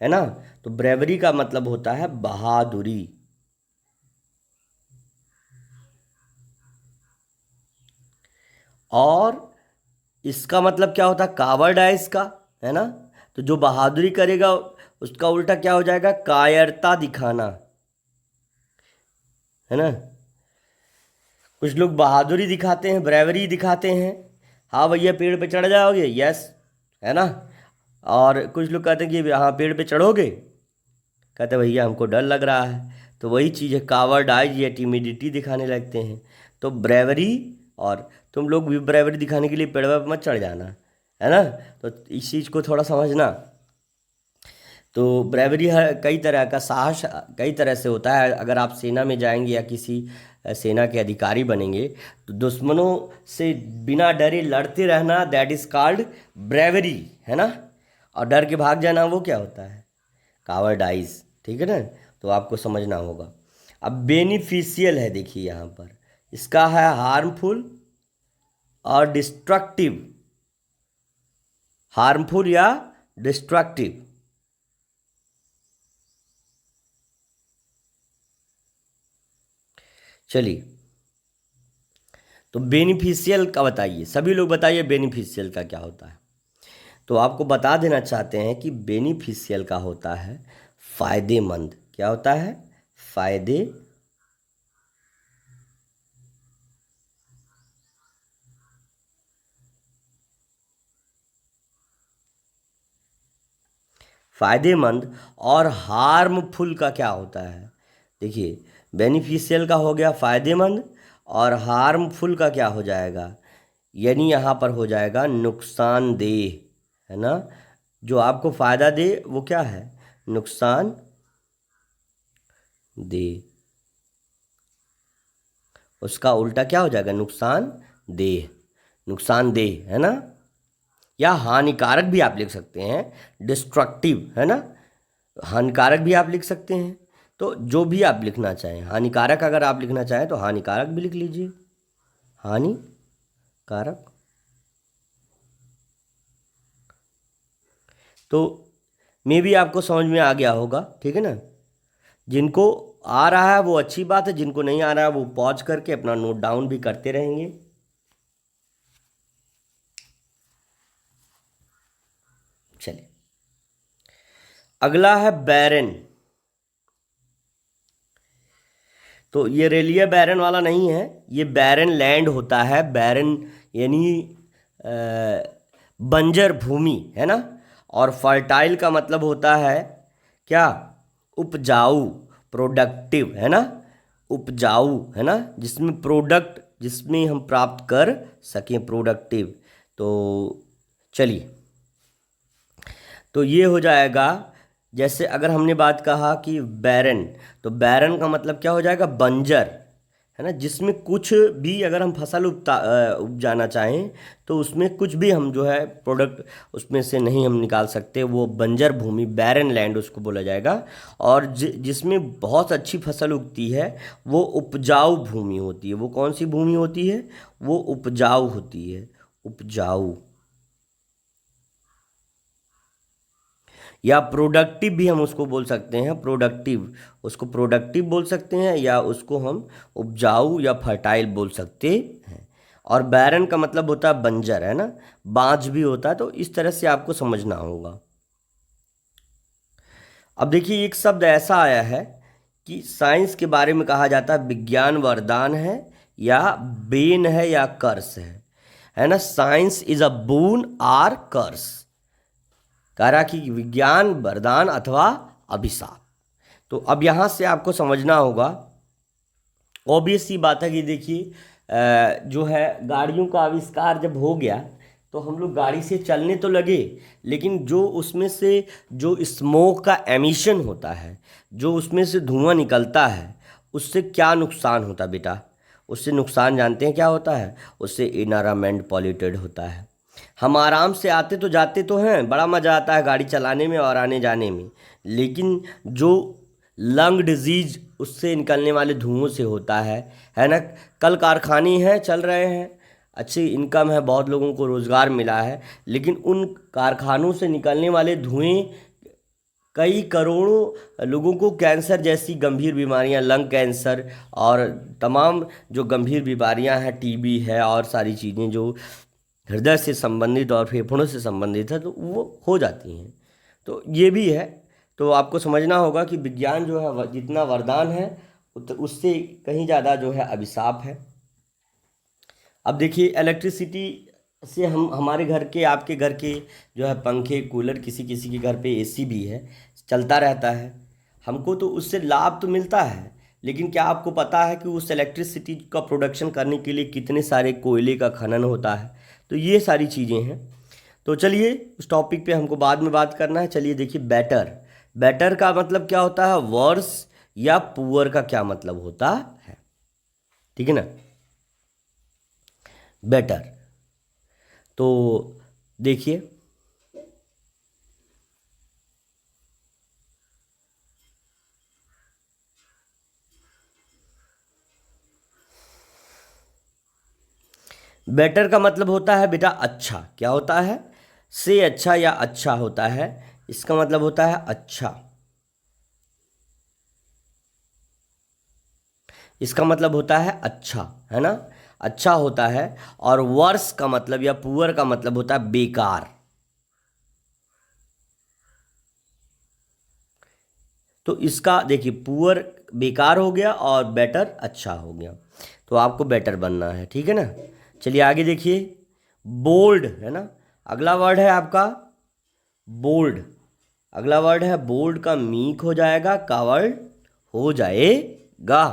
है ना। तो ब्रेवरी का मतलब होता है बहादुरी। और इसका मतलब क्या होता है? कावर्डाइज का, है ना। तो जो बहादुरी करेगा उसका उल्टा क्या हो जाएगा? कायरता दिखाना, है ना। कुछ लोग बहादुरी दिखाते हैं, ब्रेवरी दिखाते हैं, हाँ भैया पेड़ पे चढ़ जाओगे, यस, है ना। और कुछ लोग कहते हैं कि हाँ पेड़ पे चढ़ोगे, कहते हैं भैया हमको डर लग रहा है। तो वही चीज़ है, कावर्डाइज या टिमिडिटी दिखाने लगते हैं। तो ब्रेवरी, और तुम लोग भी ब्रेवरी दिखाने के लिए पेड़ पे मत चढ़ जाना, है ना। तो इस चीज़ को थोड़ा समझना। तो ब्रेवरी हर कई तरह का साहस कई तरह से होता है। अगर आप सेना में जाएंगे या किसी सेना के अधिकारी बनेंगे तो दुश्मनों से बिना डरे लड़ते रहना, दैट इज़ कॉल्ड ब्रेवरी, है ना। और डर के भाग जाना वो क्या होता है? कावर्डाइज, ठीक है ना। तो आपको समझना होगा। अब बेनिफिशियल है, देखिए यहाँ पर इसका है हार्मफुल और डिस्ट्रक्टिव, हार्मफुल या डिस्ट्रक्टिव। चलिए, तो बेनिफिशियल का बताइए, सभी लोग बताइए बेनिफिशियल का क्या होता है। तो आपको बता देना चाहते हैं कि बेनिफिशियल का होता है फायदेमंद। क्या होता है? फायदे फायदेमंद। और हार्मफुल का क्या होता है? देखिए, बेनिफिशियल का हो गया फायदेमंद, और हार्मफुल का क्या हो जाएगा? यानी यहाँ पर हो जाएगा नुकसानदेह, है ना। जो आपको फायदा दे वो क्या है? नुकसान दे। उसका उल्टा क्या हो जाएगा? नुकसान देह, नुकसानदेह, है ना। या हानिकारक भी आप लिख सकते हैं, डिस्ट्रक्टिव, है ना। हानिकारक भी आप लिख सकते हैं। तो जो भी आप लिखना चाहें, हानिकारक अगर आप लिखना चाहें तो हानिकारक भी लिख लीजिए, हानिकारक। तो मे भी आपको समझ में आ गया होगा, ठीक है ना। जिनको आ रहा है वो अच्छी बात है, जिनको नहीं आ रहा है वो पॉज करके अपना नोट डाउन भी करते रहेंगे। चलिए, अगला है बैरन। तो ये रेलिया बैरन वाला नहीं है, ये बैरन लैंड होता है। बैरन यानी बंजर भूमि, है ना। और फर्टाइल का मतलब होता है क्या, उपजाऊ, प्रोडक्टिव, है ना। उपजाऊ, है ना, जिसमें प्रोडक्ट, जिसमें हम प्राप्त कर सकें, प्रोडक्टिव। तो चलिए, तो ये हो जाएगा। जैसे अगर हमने बात कहा कि बैरन, तो बैरन का मतलब क्या हो जाएगा, बंजर, है ना, जिसमें कुछ भी अगर हम फसल उपजाना चाहें तो उसमें कुछ भी हम जो है प्रोडक्ट उसमें से नहीं हम निकाल सकते, वो बंजर भूमि, बैरन लैंड उसको बोला जाएगा। और जिसमें बहुत अच्छी फसल उगती है वो उपजाऊ भूमि होती है। वो कौन सी भूमि होती है, वो उपजाऊ होती है, उपजाऊ। या प्रोडक्टिव भी हम उसको बोल सकते हैं, प्रोडक्टिव, उसको प्रोडक्टिव बोल सकते हैं, या उसको हम उपजाऊ या फर्टाइल बोल सकते हैं। और बैरन का मतलब होता है बंजर, है ना, बांझ भी होता है। तो इस तरह से आपको समझना होगा। अब देखिए, एक शब्द ऐसा आया है कि साइंस के बारे में कहा जाता है विज्ञान वरदान है या बेन है या कर्स है ना। Science is a boon or curse, कह रहा कि विज्ञान वरदान अथवा अभिशाप। तो अब यहाँ से आपको समझना होगा, ऑब्वियस सी बात है कि देखिए जो है गाड़ियों का आविष्कार जब हो गया तो हम लोग गाड़ी से चलने तो लगे, लेकिन जो उसमें से जो स्मोक का एमिशन होता है, जो उसमें से धुआं निकलता है, उससे क्या नुकसान होता है बेटा। उससे नुकसान जानते हैं क्या होता है, उससे इन्वायरमेंट पॉल्यूटेड होता है। हम आराम से आते तो जाते तो हैं, बड़ा मज़ा आता है गाड़ी चलाने में और आने जाने में, लेकिन जो लंग डिजीज उससे निकलने वाले धुओं से होता है ना। कल कारखाने हैं चल रहे हैं, अच्छी इनकम है, बहुत लोगों को रोज़गार मिला है, लेकिन उन कारखानों से निकलने वाले धुएं कई करोड़ों लोगों को कैंसर जैसी गंभीर बीमारियां, लंग कैंसर और तमाम जो गंभीर बीमारियां हैं, टीबी है और सारी चीज़ें जो हृदय से संबंधित और फेफड़ों से संबंधित है, तो वो हो जाती हैं। तो ये भी है। तो आपको समझना होगा कि विज्ञान जो है जितना वरदान है उससे कहीं ज़्यादा जो है अभिशाप है। अब देखिए, इलेक्ट्रिसिटी से हम हमारे घर के, आपके घर के जो है पंखे, कूलर, किसी किसी के घर पे एसी भी है, चलता रहता है। हमको तो उससे लाभ तो मिलता है, लेकिन क्या आपको पता है कि उस इलेक्ट्रिसिटी का प्रोडक्शन करने के लिए कितने सारे कोयले का खनन होता है। तो ये सारी चीज़ें हैं। तो चलिए, उस टॉपिक पे हमको बाद में बात करना है। चलिए देखिए, बेटर, बेटर का मतलब क्या होता है, वर्स या पुअर का क्या मतलब होता है, ठीक है ना, बेटर। तो देखिए, बेटर का मतलब होता है बेटा अच्छा। क्या होता है, से अच्छा या अच्छा होता है, इसका मतलब होता है अच्छा। इसका मतलब होता है अच्छा, है ना, अच्छा होता है। और वर्स का मतलब या पुअर का मतलब होता है बेकार। तो इसका देखिए, पुअर बेकार हो गया और बेटर अच्छा हो गया। तो आपको बेटर बनना है, ठीक है ना। चलिए आगे देखिए, बोल्ड, है ना, अगला वर्ड है आपका बोल्ड। अगला वर्ड है बोल्ड का मीक हो जाएगा, कावर्ड हो जाएगा।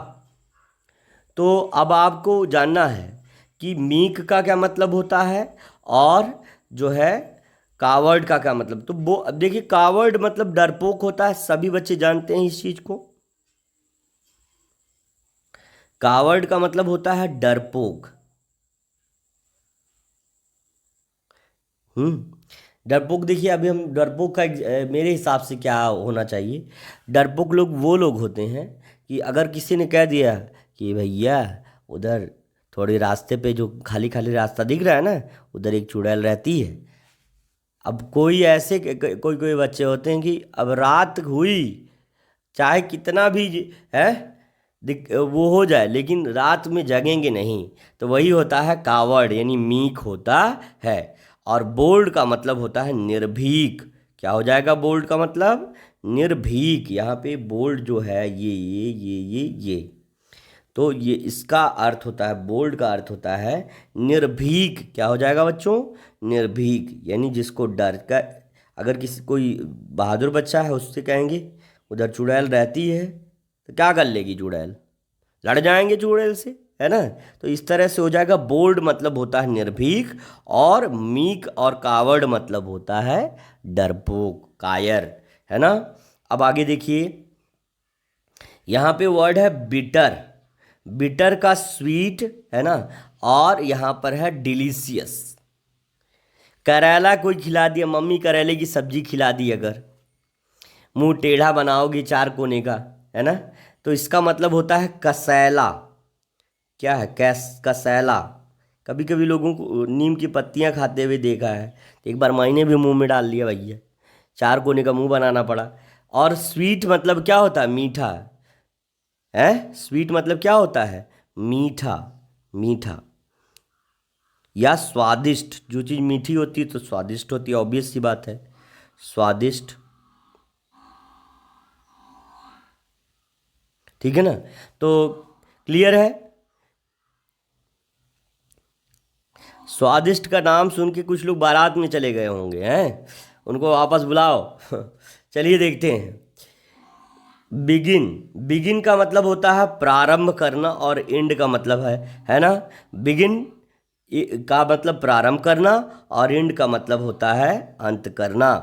तो अब आपको जानना है कि मीक का क्या मतलब होता है और जो है कावर्ड का क्या मतलब। तो वो अब देखिए, कावर्ड मतलब डरपोक होता है, सभी बच्चे जानते हैं इस चीज को। कावर्ड का मतलब होता है डरपोक। डरपोक देखिए, अभी हम डरपोक का मेरे हिसाब से क्या होना चाहिए, डरपोक लोग वो लोग होते हैं कि अगर किसी ने कह दिया कि भैया उधर थोड़े रास्ते पे जो खाली खाली रास्ता दिख रहा है ना, उधर एक चुड़ैल रहती है। अब कोई ऐसे कोई कोई बच्चे होते हैं कि अब रात हुई, चाहे कितना भी है वो हो जाए, लेकिन रात में जगेंगे नहीं। तो वही होता है कावड़, यानी मीक होता है। और बोल्ड का मतलब होता है निर्भीक। क्या हो जाएगा बोल्ड का मतलब? निर्भीक। यहाँ पे बोल्ड जो है ये तो ये इसका अर्थ होता है, बोल्ड का अर्थ होता है निर्भीक। क्या हो जाएगा बच्चों? निर्भीक, यानी जिसको डर का, अगर किसी कोई बहादुर बच्चा है उससे कहेंगे उधर चुड़ैल रहती है, तो क्या कर लेगी चुड़ैल? लड़ जाएंगे चुड़ैल से, है ना। तो इस तरह से हो जाएगा। बोल्ड मतलब होता है निर्भीक, और मीक और कावर्ड मतलब होता है डरपोक, कायर, है ना। अब आगे देखिए, यहाँ पे वर्ड है बिटर। बिटर का स्वीट, है ना। और यहाँ पर है डिलीशियस। करेला कोई खिला दिया, मम्मी करेले की सब्जी खिला दी, अगर मुंह टेढ़ा बनाओगी चार कोने का, है ना, तो इसका मतलब होता है कसैला। क्या है? कसैला। कभी कभी लोगों को नीम की पत्तियां खाते हुए देखा है, तो एक बार मैंने भी मुंह में डाल लिया भैया, चार कोने का मुंह बनाना पड़ा। और स्वीट मतलब क्या होता है? मीठा। है, स्वीट मतलब क्या होता है? मीठा। मीठा या स्वादिष्ट। जो चीज़ मीठी होती है तो स्वादिष्ट होती है, ऑब्वियस सी बात है, स्वादिष्ट। ठीक है ना। तो क्लियर है। स्वादिष्ट का नाम सुन के कुछ लोग बारात में चले गए होंगे, हैं, उनको वापस बुलाओ। चलिए देखते हैं। बिगिन। बिगिन का मतलब होता है प्रारंभ करना, और एंड का मतलब है ना। बिगिन का मतलब प्रारंभ करना, और एंड का मतलब होता है अंत करना।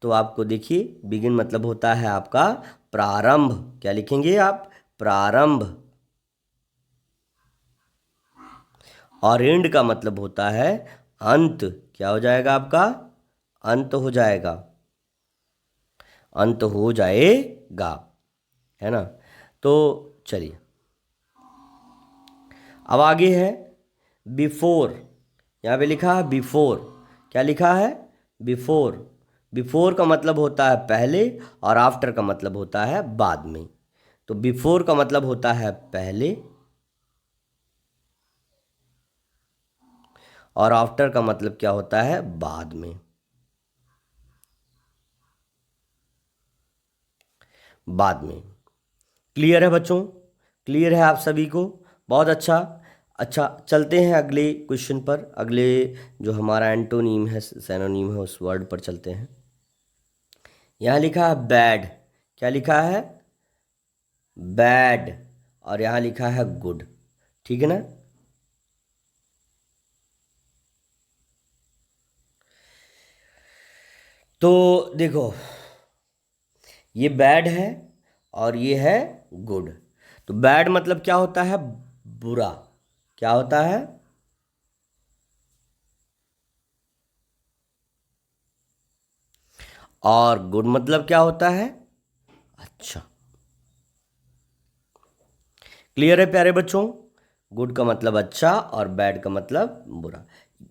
तो आपको देखिए, बिगिन मतलब होता है आपका प्रारंभ। क्या लिखेंगे आप? प्रारंभ। और एंड का मतलब होता है अंत। क्या हो जाएगा आपका? अंत हो जाएगा, अंत हो जाएगा, है ना। तो चलिए, अब आगे है बिफोर। यहाँ पे लिखा है बिफोर। क्या लिखा है? बिफोर। बिफोर का मतलब होता है पहले, और आफ्टर का मतलब होता है बाद में। तो बिफोर का मतलब होता है पहले, और आफ्टर का मतलब क्या होता है? बाद में। बाद में। क्लियर है बच्चों? क्लियर है आप सभी को? बहुत अच्छा। अच्छा, चलते हैं अगले क्वेश्चन पर। अगले जो हमारा एंटोनीम है, सैनोनीम है, उस वर्ड पर चलते हैं। यहाँ लिखा है बैड। क्या लिखा है? बैड। और यहाँ लिखा है गुड। ठीक है ना। तो देखो, ये बैड है और ये है गुड। तो बैड मतलब क्या होता है? बुरा। क्या होता है? और गुड मतलब क्या होता है? अच्छा। क्लियर है प्यारे बच्चों? गुड का मतलब अच्छा, और बैड का मतलब बुरा।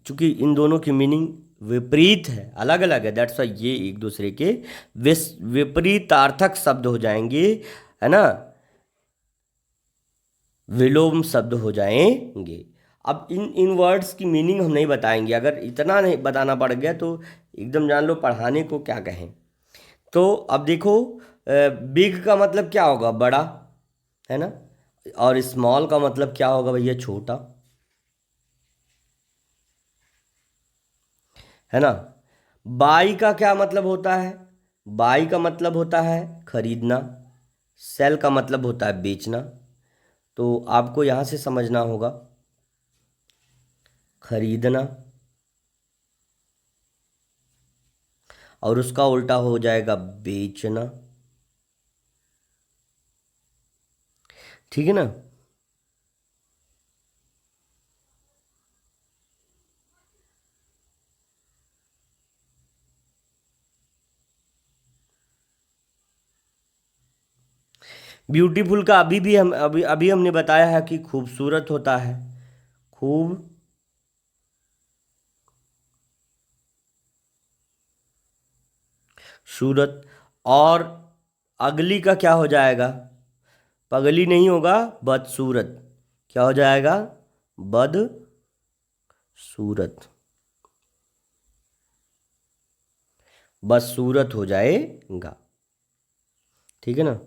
क्योंकि इन दोनों की मीनिंग विपरीत है, अलग अलग है, दैट्स वाई ये एक दूसरे के विपरीतार्थक शब्द हो जाएंगे, है ना, विलोम शब्द हो जाएंगे। अब इन वर्ड्स की मीनिंग हम नहीं बताएंगे, अगर इतना नहीं बताना पड़ गया तो एकदम जान लो पढ़ाने को क्या कहें। तो अब देखो, बिग का मतलब क्या होगा? बड़ा, है ना। और स्मॉल का मतलब क्या होगा भैया? छोटा, है ना। बाई का क्या मतलब होता है? बाई का मतलब होता है खरीदना। सेल का मतलब होता है बेचना। तो आपको यहाँ से समझना होगा, खरीदना, और उसका उल्टा हो जाएगा बेचना। ठीक है ना। ब्यूटीफुल का अभी हमने बताया है कि खूबसूरत होता है, खूबसूरत। और अगली का क्या हो जाएगा? पगली नहीं होगा, बदसूरत। क्या हो जाएगा? बदसूरत, बदसूरत हो जाएगा। ठीक है ना।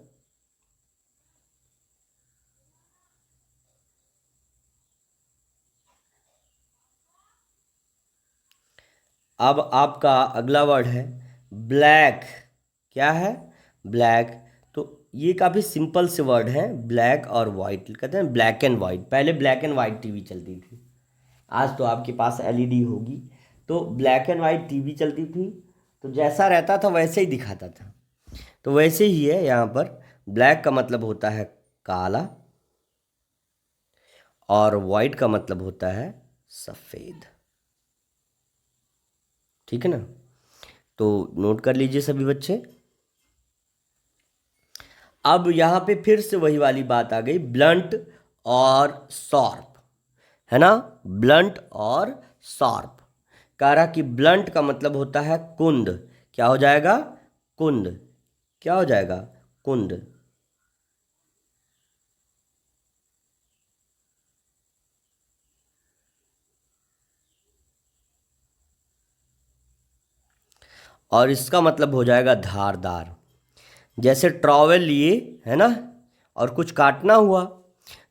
अब आपका अगला वर्ड है ब्लैक। क्या है? ब्लैक। तो ये काफ़ी सिंपल से वर्ड है, ब्लैक और वाइट। कहते हैं ब्लैक एंड वाइट, पहले ब्लैक एंड वाइट टीवी चलती थी, आज तो आपके पास एलईडी होगी। तो ब्लैक एंड वाइट टीवी चलती थी, तो जैसा रहता था वैसे ही दिखाता था। तो वैसे ही है यहाँ पर, ब्लैक का मतलब होता है काला, और वाइट का मतलब होता है सफ़ेद। ठीक है ना। तो नोट कर लीजिए सभी बच्चे। अब यहाँ पे फिर से वही वाली बात आ गई, ब्लंट और शार्प, है ना। ब्लंट और शार्प। कह रहा कि ब्लंट का मतलब होता है कुंद। क्या हो जाएगा? कुंद। क्या हो जाएगा? कुंद। और इसका मतलब हो जाएगा धारदार। जैसे ट्रॉवेल लिए, है ना, और कुछ काटना हुआ,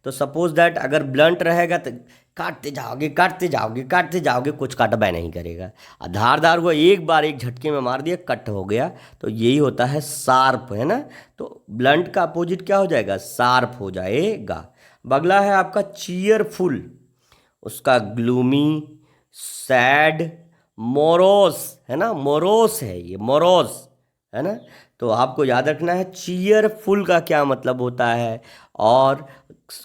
तो सपोज दैट अगर ब्लंट रहेगा तो काटते जाओगे काटते जाओगे काटते जाओगे, कुछ काटबा नहीं करेगा। और धारदार को एक बार एक झटके में मार दिया, कट हो गया। तो यही होता है शार्प, है ना। तो ब्लंट का अपोजिट क्या हो जाएगा? शार्प हो जाएगा। अगला है आपका चीयरफुल। उसका ग्लूमी, सैड, मोरोस, है ना। मोरोस है ये, मोरोस, है ना। तो आपको याद रखना है चीयरफुल का क्या मतलब होता है, और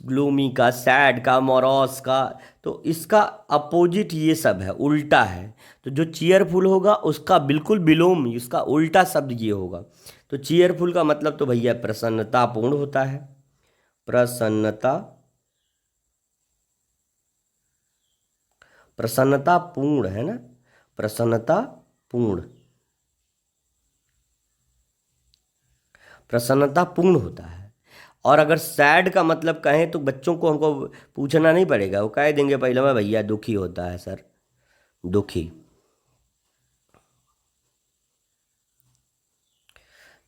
ग्लूमी का, सैड का, मोरोस का। तो इसका अपोजिट ये सब है, उल्टा है। तो जो चीयरफुल होगा उसका बिल्कुल विलोम, इसका उल्टा शब्द ये होगा। तो चीयरफुल का मतलब तो भैया प्रसन्नतापूर्ण होता है। प्रसन्नता, प्रसन्नता पूर्ण, है ना। प्रसन्नता पूर्ण, प्रसन्नता पूर्ण होता है। और अगर सैड का मतलब कहें तो बच्चों को हमको पूछना नहीं पड़ेगा, वो कह देंगे पहले में, भैया दुखी होता है सर, दुखी,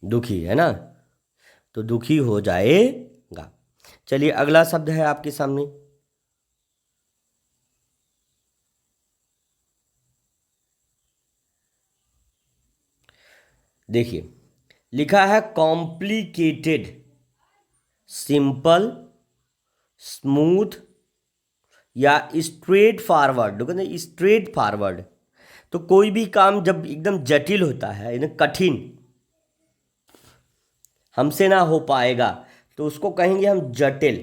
दुखी, है ना। तो दुखी हो जाएगा। चलिए अगला शब्द है आपके सामने। देखिए, लिखा है कॉम्प्लिकेटेड, सिंपल, स्मूथ, या स्ट्रेट फॉरवर्ड। देखो ना, स्ट्रेट फॉरवर्ड। तो कोई भी काम जब एकदम जटिल होता है, यानी कठिन, हमसे ना हो पाएगा, तो उसको कहेंगे हम जटिल,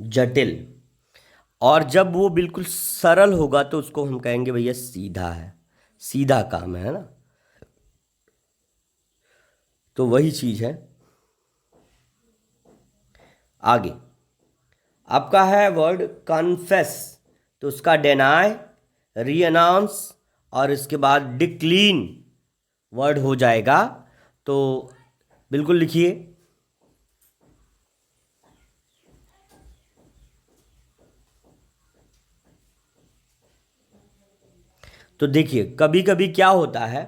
जटिल। और जब वो बिल्कुल सरल होगा तो उसको हम कहेंगे भैया सीधा है, सीधा काम है ना। तो वही चीज है। आगे आपका है वर्ड कन्फेस। तो उसका डेनाय, रीअनाउंस, और इसके बाद डिक्लीन वर्ड हो जाएगा। तो बिल्कुल लिखिए। तो देखिए, कभी कभी क्या होता है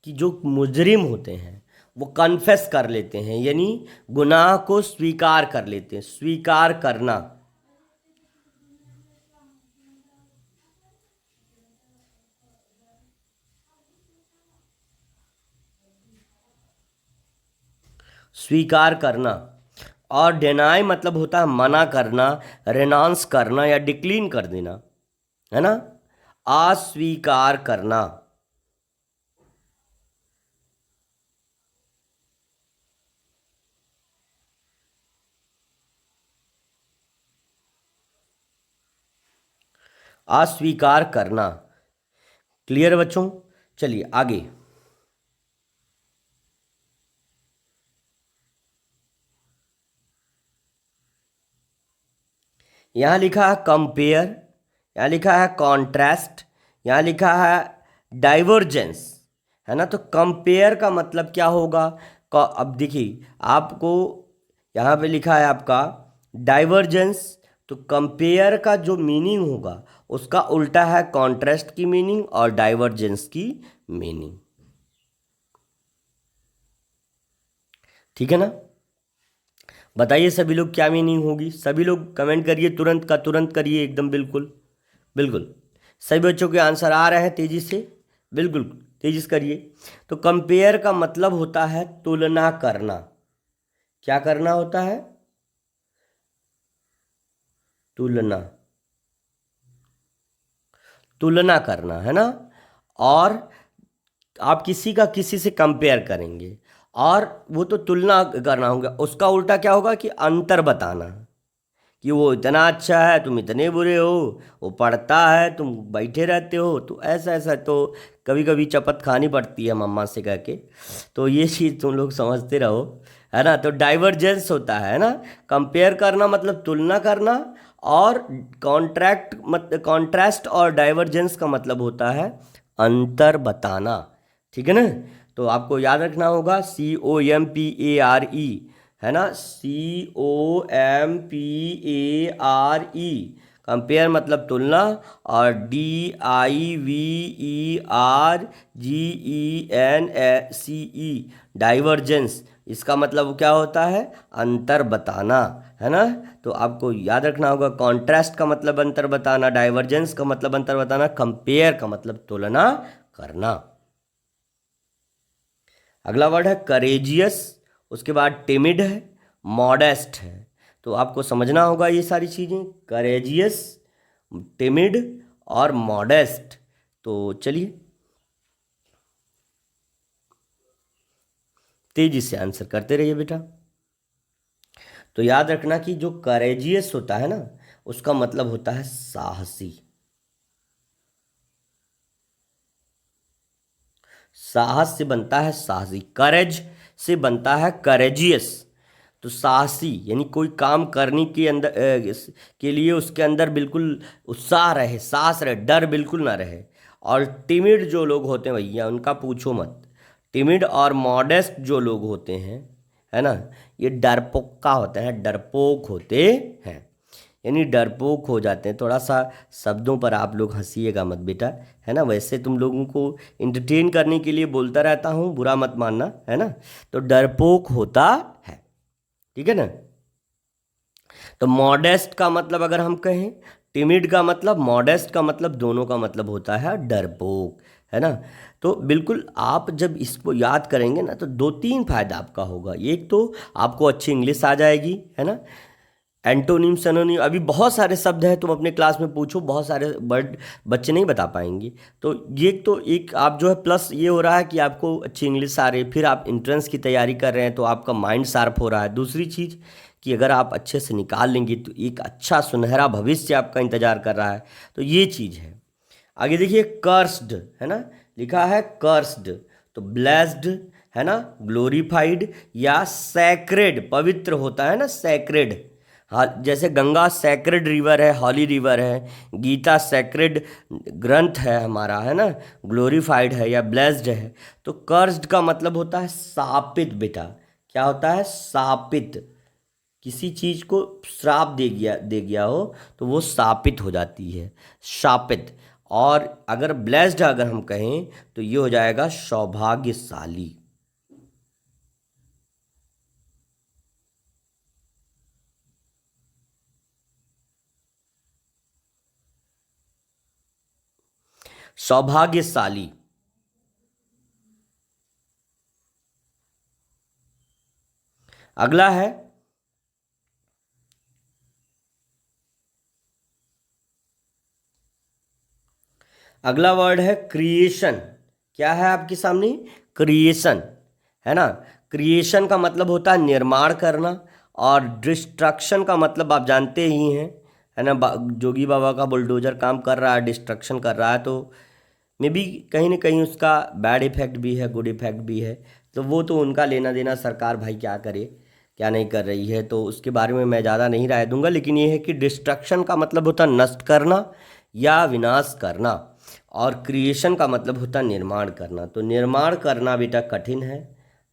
कि जो मुजरिम होते हैं वो कन्फेस कर लेते हैं, यानी गुनाह को स्वीकार कर लेते हैं। स्वीकार करना, स्वीकार करना। और डिनाई मतलब होता है मना करना, रेनाउंस करना, या डिक्लीन कर देना, है ना। अस्वीकार करना, अस्वीकार करना। क्लियर है बच्चों? चलिए आगे। यहाँ लिखा है कंपेयर, यहाँ लिखा है कॉन्ट्रास्ट, यहाँ लिखा है डाइवर्जेंस, है ना। तो कंपेयर का मतलब क्या होगा? अब देखिए आपको यहाँ पे लिखा है आपका डाइवर्जेंस, तो कंपेयर का जो मीनिंग होगा उसका उल्टा है कॉन्ट्रास्ट की मीनिंग और डाइवर्जेंस की मीनिंग। ठीक है ना? बताइए सभी लोग क्या मीनिंग होगी? सभी लोग कमेंट करिए, तुरंत का तुरंत करिए, एकदम बिल्कुल बिल्कुल। सभी बच्चों के आंसर आ रहे हैं तेजी से, बिल्कुल तेजी से करिए। तो कंपेयर का मतलब होता है तुलना करना। क्या करना होता है? तुलना, तुलना करना, है ना। और आप किसी का किसी से कंपेयर करेंगे और वो तो तुलना करना होगा, उसका उल्टा क्या होगा कि अंतर बताना, कि वो इतना अच्छा है तुम इतने बुरे हो, वो पढ़ता है तुम बैठे रहते हो, तो ऐसा ऐसा। तो कभी कभी चपत खानी पड़ती है मम्मा से कह के, तो ये चीज़ तुम लोग समझते रहो, है ना। तो डाइवर्जेंस होता है ना, कंपेयर करना मतलब तुलना करना, और कॉन्ट्रास्ट और डाइवर्जेंस का मतलब होता है अंतर बताना। ठीक है ना? तो आपको याद रखना होगा COMPARE, है ना, COMPARE, कंपेयर मतलब तुलना, और DIVERGENCE डाइवर्जेंस, इसका मतलब क्या होता है? अंतर बताना, है ना। तो आपको याद रखना होगा कॉन्ट्रास्ट का मतलब अंतर बताना, डाइवर्जेंस का मतलब अंतर बताना, कंपेयर का मतलब तुलना करना। अगला वर्ड है करेजियस, उसके बाद टिमिड है, मॉडेस्ट है। तो आपको समझना होगा ये सारी चीज़ें, करेजियस, टिमिड और मॉडेस्ट। तो चलिए तेजी से आंसर करते रहिए बेटा। तो याद रखना कि जो करेजियस होता है ना, उसका मतलब होता है साहसी। साहस से बनता है साहसी, करेज से बनता है करेजियस। तो साहसी यानी कोई काम करने के अंदर के लिए उसके अंदर बिल्कुल उत्साह रहे, साहस रहे, डर बिल्कुल ना रहे। और टिमिड जो लोग होते हैं भैया, उनका पूछो मत। टिमिड और मॉडेस्ट जो लोग होते हैं, है ना, ये डरपोका होते हैं, डरपोक होते हैं, यानी डरपोक हो जाते हैं। थोड़ा सा शब्दों पर आप लोग हंसीएगा मत बेटा, है ना। वैसे तुम लोगों को इंटरटेन करने के लिए बोलता रहता हूँ, बुरा मत मानना, है ना। तो डरपोक होता है, ठीक है ना। तो मॉडेस्ट का मतलब अगर हम कहें, टिमिड का मतलब, मॉडेस्ट का मतलब, दोनों का मतलब होता है डरपोक, है ना। तो बिल्कुल आप जब इसको याद करेंगे ना, तो दो तीन फायदा आपका होगा। एक तो आपको अच्छी इंग्लिश आ जाएगी, है ना। एंटोनिम सिनोनिम अभी बहुत सारे शब्द हैं, तुम अपने क्लास में पूछो, बहुत सारे वर्ड बच्चे नहीं बता पाएंगे। तो ये तो एक आप जो है प्लस ये हो रहा है कि आपको अच्छी इंग्लिश आ रही है, फिर आप इंट्रेंस की तैयारी कर रहे हैं तो आपका माइंड शार्प हो रहा है। दूसरी चीज़ कि अगर आप अच्छे से निकाल लेंगे तो एक अच्छा सुनहरा भविष्य आपका इंतजार कर रहा है। तो ये चीज़ है। आगे देखिए कर्स्ड, है ना, लिखा है कर्स्ड। तो ब्लेस्ड, है ना, ग्लोरीफाइड या सैक्रेड, पवित्र होता है ना, सैक्रेड। हाँ, जैसे गंगा सैक्रेड रिवर है, हॉली रिवर है, गीता सैक्रेड ग्रंथ है हमारा, है ना, ग्लोरीफाइड है या ब्लेस्ड है। तो कर्स्ड का मतलब होता है शापित बेटा। क्या होता है? शापित। किसी चीज को श्राप दे गया हो तो वो शापित हो जाती है, शापित। और अगर ब्लेस्ड अगर हम कहें तो ये हो जाएगा सौभाग्यशाली। सौभाग्यशाली। अगला है, अगला वर्ड है क्रिएशन। क्या है आपके सामने? क्रिएशन, है ना। क्रिएशन का मतलब होता है निर्माण करना, और डिस्ट्रक्शन का मतलब आप जानते ही हैं, है ना। जोगी बाबा का बुलडोजर काम कर रहा है, डिस्ट्रक्शन कर रहा है, तो मे बी कहीं ना कहीं उसका बैड इफेक्ट भी है, गुड इफेक्ट भी है। तो वो तो उनका लेना देना, सरकार भाई क्या करे, क्या नहीं कर रही है, तो उसके बारे में मैं ज़्यादा नहीं राय दूंगा। लेकिन ये है कि डिस्ट्रक्शन का मतलब होता है नष्ट करना या विनाश करना, और क्रिएशन का मतलब होता है निर्माण करना। तो निर्माण करना बेटा कठिन है,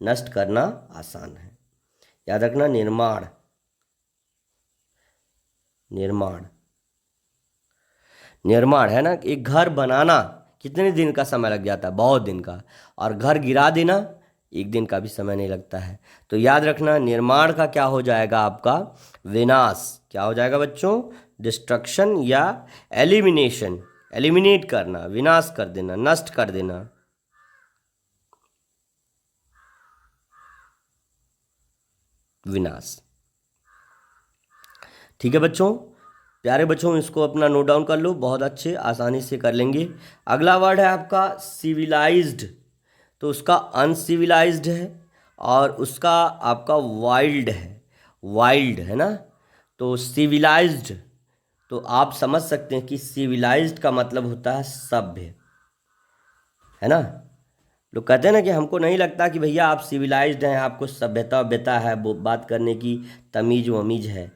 नष्ट करना आसान है। याद रखना, निर्माण, निर्माण, निर्माण है ना, एक घर बनाना कितने दिन का समय लग जाता है, बहुत दिन का, और घर गिरा देना एक दिन का भी समय नहीं लगता है। तो याद रखना, निर्माण का क्या हो जाएगा आपका, विनाश। क्या हो जाएगा बच्चों, डिस्ट्रक्शन या एलिमिनेशन, एलिमिनेट करना, विनाश कर देना, नष्ट कर देना। विनाश। ठीक है बच्चों, प्यारे बच्चों, इसको अपना नोट डाउन कर लो, बहुत अच्छे आसानी से कर लेंगे। अगला वर्ड है आपका सिविलाइज्ड। तो उसका अनसिविलाइज्ड है, और उसका आपका वाइल्ड है, वाइल्ड है ना। तो सिविलाइज्ड, तो आप समझ सकते हैं कि सिविलाइज्ड का मतलब होता है सभ्य, है ना। लोग कहते हैं ना कि हमको नहीं लगता कि भैया आप सिविलाइज्ड हैं, आपको सभ्यता व्यता है, बात करने की तमीज वमीज है।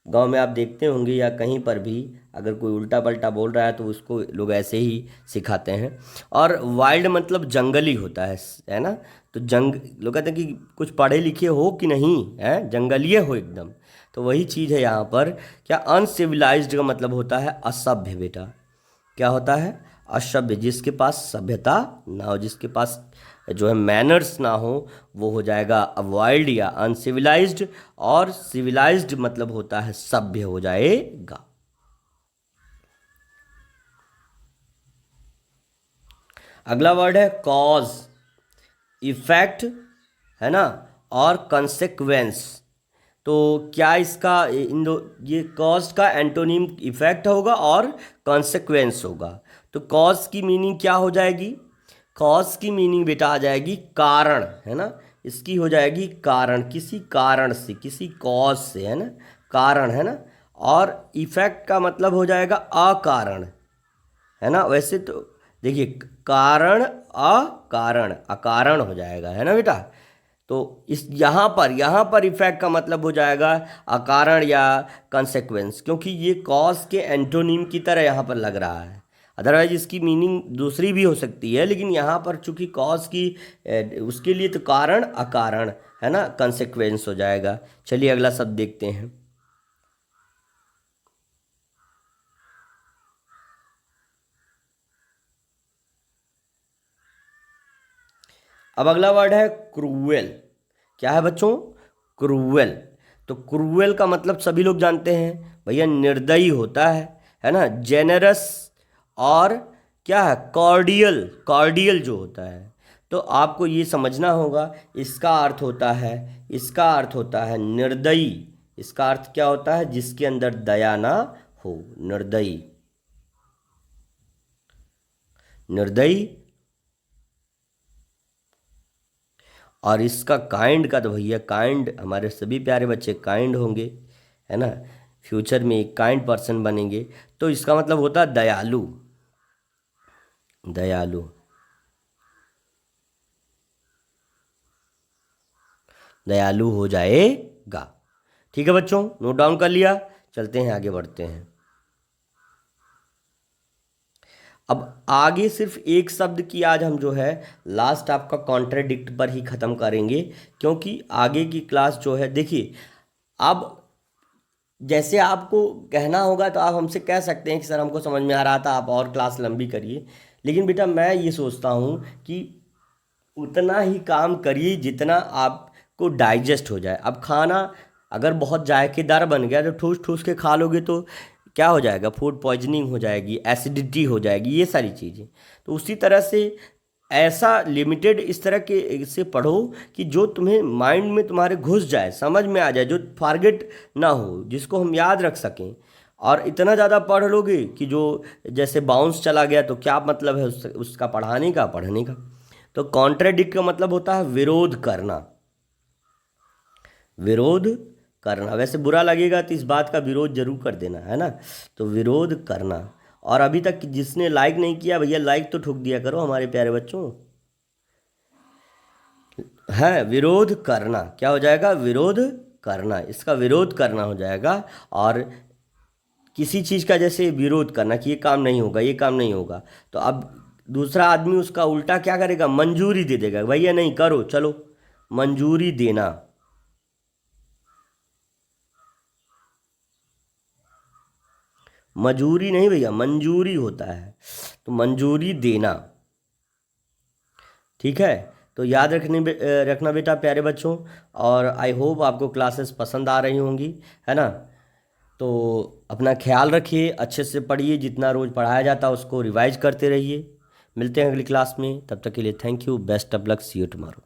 गांव में आप देखते होंगे या कहीं पर भी अगर कोई उल्टा पल्टा बोल रहा है तो उसको लोग ऐसे ही सिखाते हैं। और वाइल्ड मतलब जंगली होता है ना। तो लोग कहते हैं कि कुछ पढ़े लिखे हो कि नहीं, है जंगलीय हो एकदम। तो वही चीज़ है यहाँ पर। क्या अनसिविलाइज्ड का मतलब होता है असभ्य बेटा। क्या होता है, असभ्य, जिसके पास सभ्यता ना हो, जिसके पास जो है मैनर्स ना हो, वो हो जाएगा वाइल्ड या अनसिविलाइज्ड। और सिविलाइज्ड मतलब होता है सभ्य हो जाएगा। अगला वर्ड है कॉज, इफेक्ट, है ना, और कंसेक्वेंस। तो क्या इसका इन दो, ये कॉज का एंटोनिम इफेक्ट होगा और कॉन्सिक्वेंस होगा। तो कॉज की मीनिंग क्या हो जाएगी, कॉज की मीनिंग बेटा आ जाएगी कारण, है ना। इसकी हो जाएगी कारण, किसी कारण से, किसी कॉज से, है ना, कारण, है ना। और इफेक्ट का मतलब हो जाएगा अकारण, है ना। वैसे तो देखिए, कारण अकारण, अकारण हो जाएगा, है ना बेटा। तो इस यहाँ पर इफेक्ट का मतलब हो जाएगा अकारण या कंसेक्वेंस, क्योंकि ये कॉज के एंटोनिम की तरह यहाँ पर लग रहा है। अदरवाइज इसकी मीनिंग दूसरी भी हो सकती है, लेकिन यहाँ पर चूंकि कॉज की उसके लिए तो कारण अकारण, है ना, कंसेक्वेंस हो जाएगा। चलिए अगला शब्द देखते हैं। अब अगला वर्ड है क्रूएल। क्या है बच्चों, क्रूएल। तो क्रूएल का मतलब सभी लोग जानते हैं भैया, निर्दयी होता है ना, जेनरस, और क्या है, कॉर्डियल, कॉर्डियल जो होता है। तो आपको ये समझना होगा, इसका अर्थ होता है, इसका अर्थ होता है निर्दयी। इसका अर्थ क्या होता है, जिसके अंदर दया ना हो, निर्दयी, निर्दयी। और इसका काइंड का तो भैया, काइंड, हमारे सभी प्यारे बच्चे काइंड होंगे, है ना, फ्यूचर में एक काइंड पर्सन बनेंगे। तो इसका मतलब होता है दयालु, दयालु, दयालु हो जाएगा। ठीक है बच्चों, नोट डाउन कर लिया, चलते हैं आगे बढ़ते हैं। अब आगे सिर्फ एक शब्द की आज हम जो है लास्ट आपका कॉन्ट्राडिक्ट पर ही ख़त्म करेंगे, क्योंकि आगे की क्लास जो है, देखिए अब जैसे आपको कहना होगा तो आप हमसे कह सकते हैं कि सर हमको समझ में आ रहा था, आप और क्लास लंबी करिए। लेकिन बेटा मैं ये सोचता हूँ कि उतना ही काम करिए जितना आपको डाइजेस्ट हो जाए। अब खाना अगर बहुत जायकेदार बन गया तो ठूस ठूस के खा लोगे तो क्या हो जाएगा, फूड पॉइजनिंग हो जाएगी, एसिडिटी हो जाएगी, ये सारी चीज़ें। तो उसी तरह से ऐसा लिमिटेड इस तरह के से पढ़ो कि जो तुम्हें माइंड में तुम्हारे घुस जाए, समझ में आ जाए, जो फारगेट ना हो, जिसको हम याद रख सकें। और इतना ज़्यादा पढ़ लोगे कि जो जैसे बाउंस चला गया तो क्या मतलब है उसका पढ़ाने का, पढ़ने का। तो कॉन्ट्राडिक्ट का मतलब होता है विरोध करना, विरोध करना। वैसे बुरा लगेगा तो इस बात का विरोध जरूर कर देना, है ना। तो विरोध करना। और अभी तक जिसने लाइक नहीं किया भैया, लाइक तो ठोक दिया करो हमारे प्यारे बच्चों। है विरोध करना, क्या हो जाएगा, विरोध करना, इसका विरोध करना हो जाएगा। और किसी चीज़ का जैसे विरोध करना कि ये काम नहीं होगा, ये काम नहीं होगा, तो अब दूसरा आदमी उसका उल्टा क्या करेगा, मंजूरी दे देगा, भैया नहीं करो चलो, मंजूरी देना। मजूरी नहीं भैया, मंजूरी होता है, तो मंजूरी देना। ठीक है, तो याद रखना बेटा प्यारे बच्चों। और आई होप आपको क्लासेस पसंद आ रही होंगी, है ना। तो अपना ख्याल रखिए, अच्छे से पढ़िए, जितना रोज़ पढ़ाया जाता है उसको रिवाइज करते रहिए। मिलते हैं अगली क्लास में, तब तक के लिए thank you, best of luck, see you tomorrow.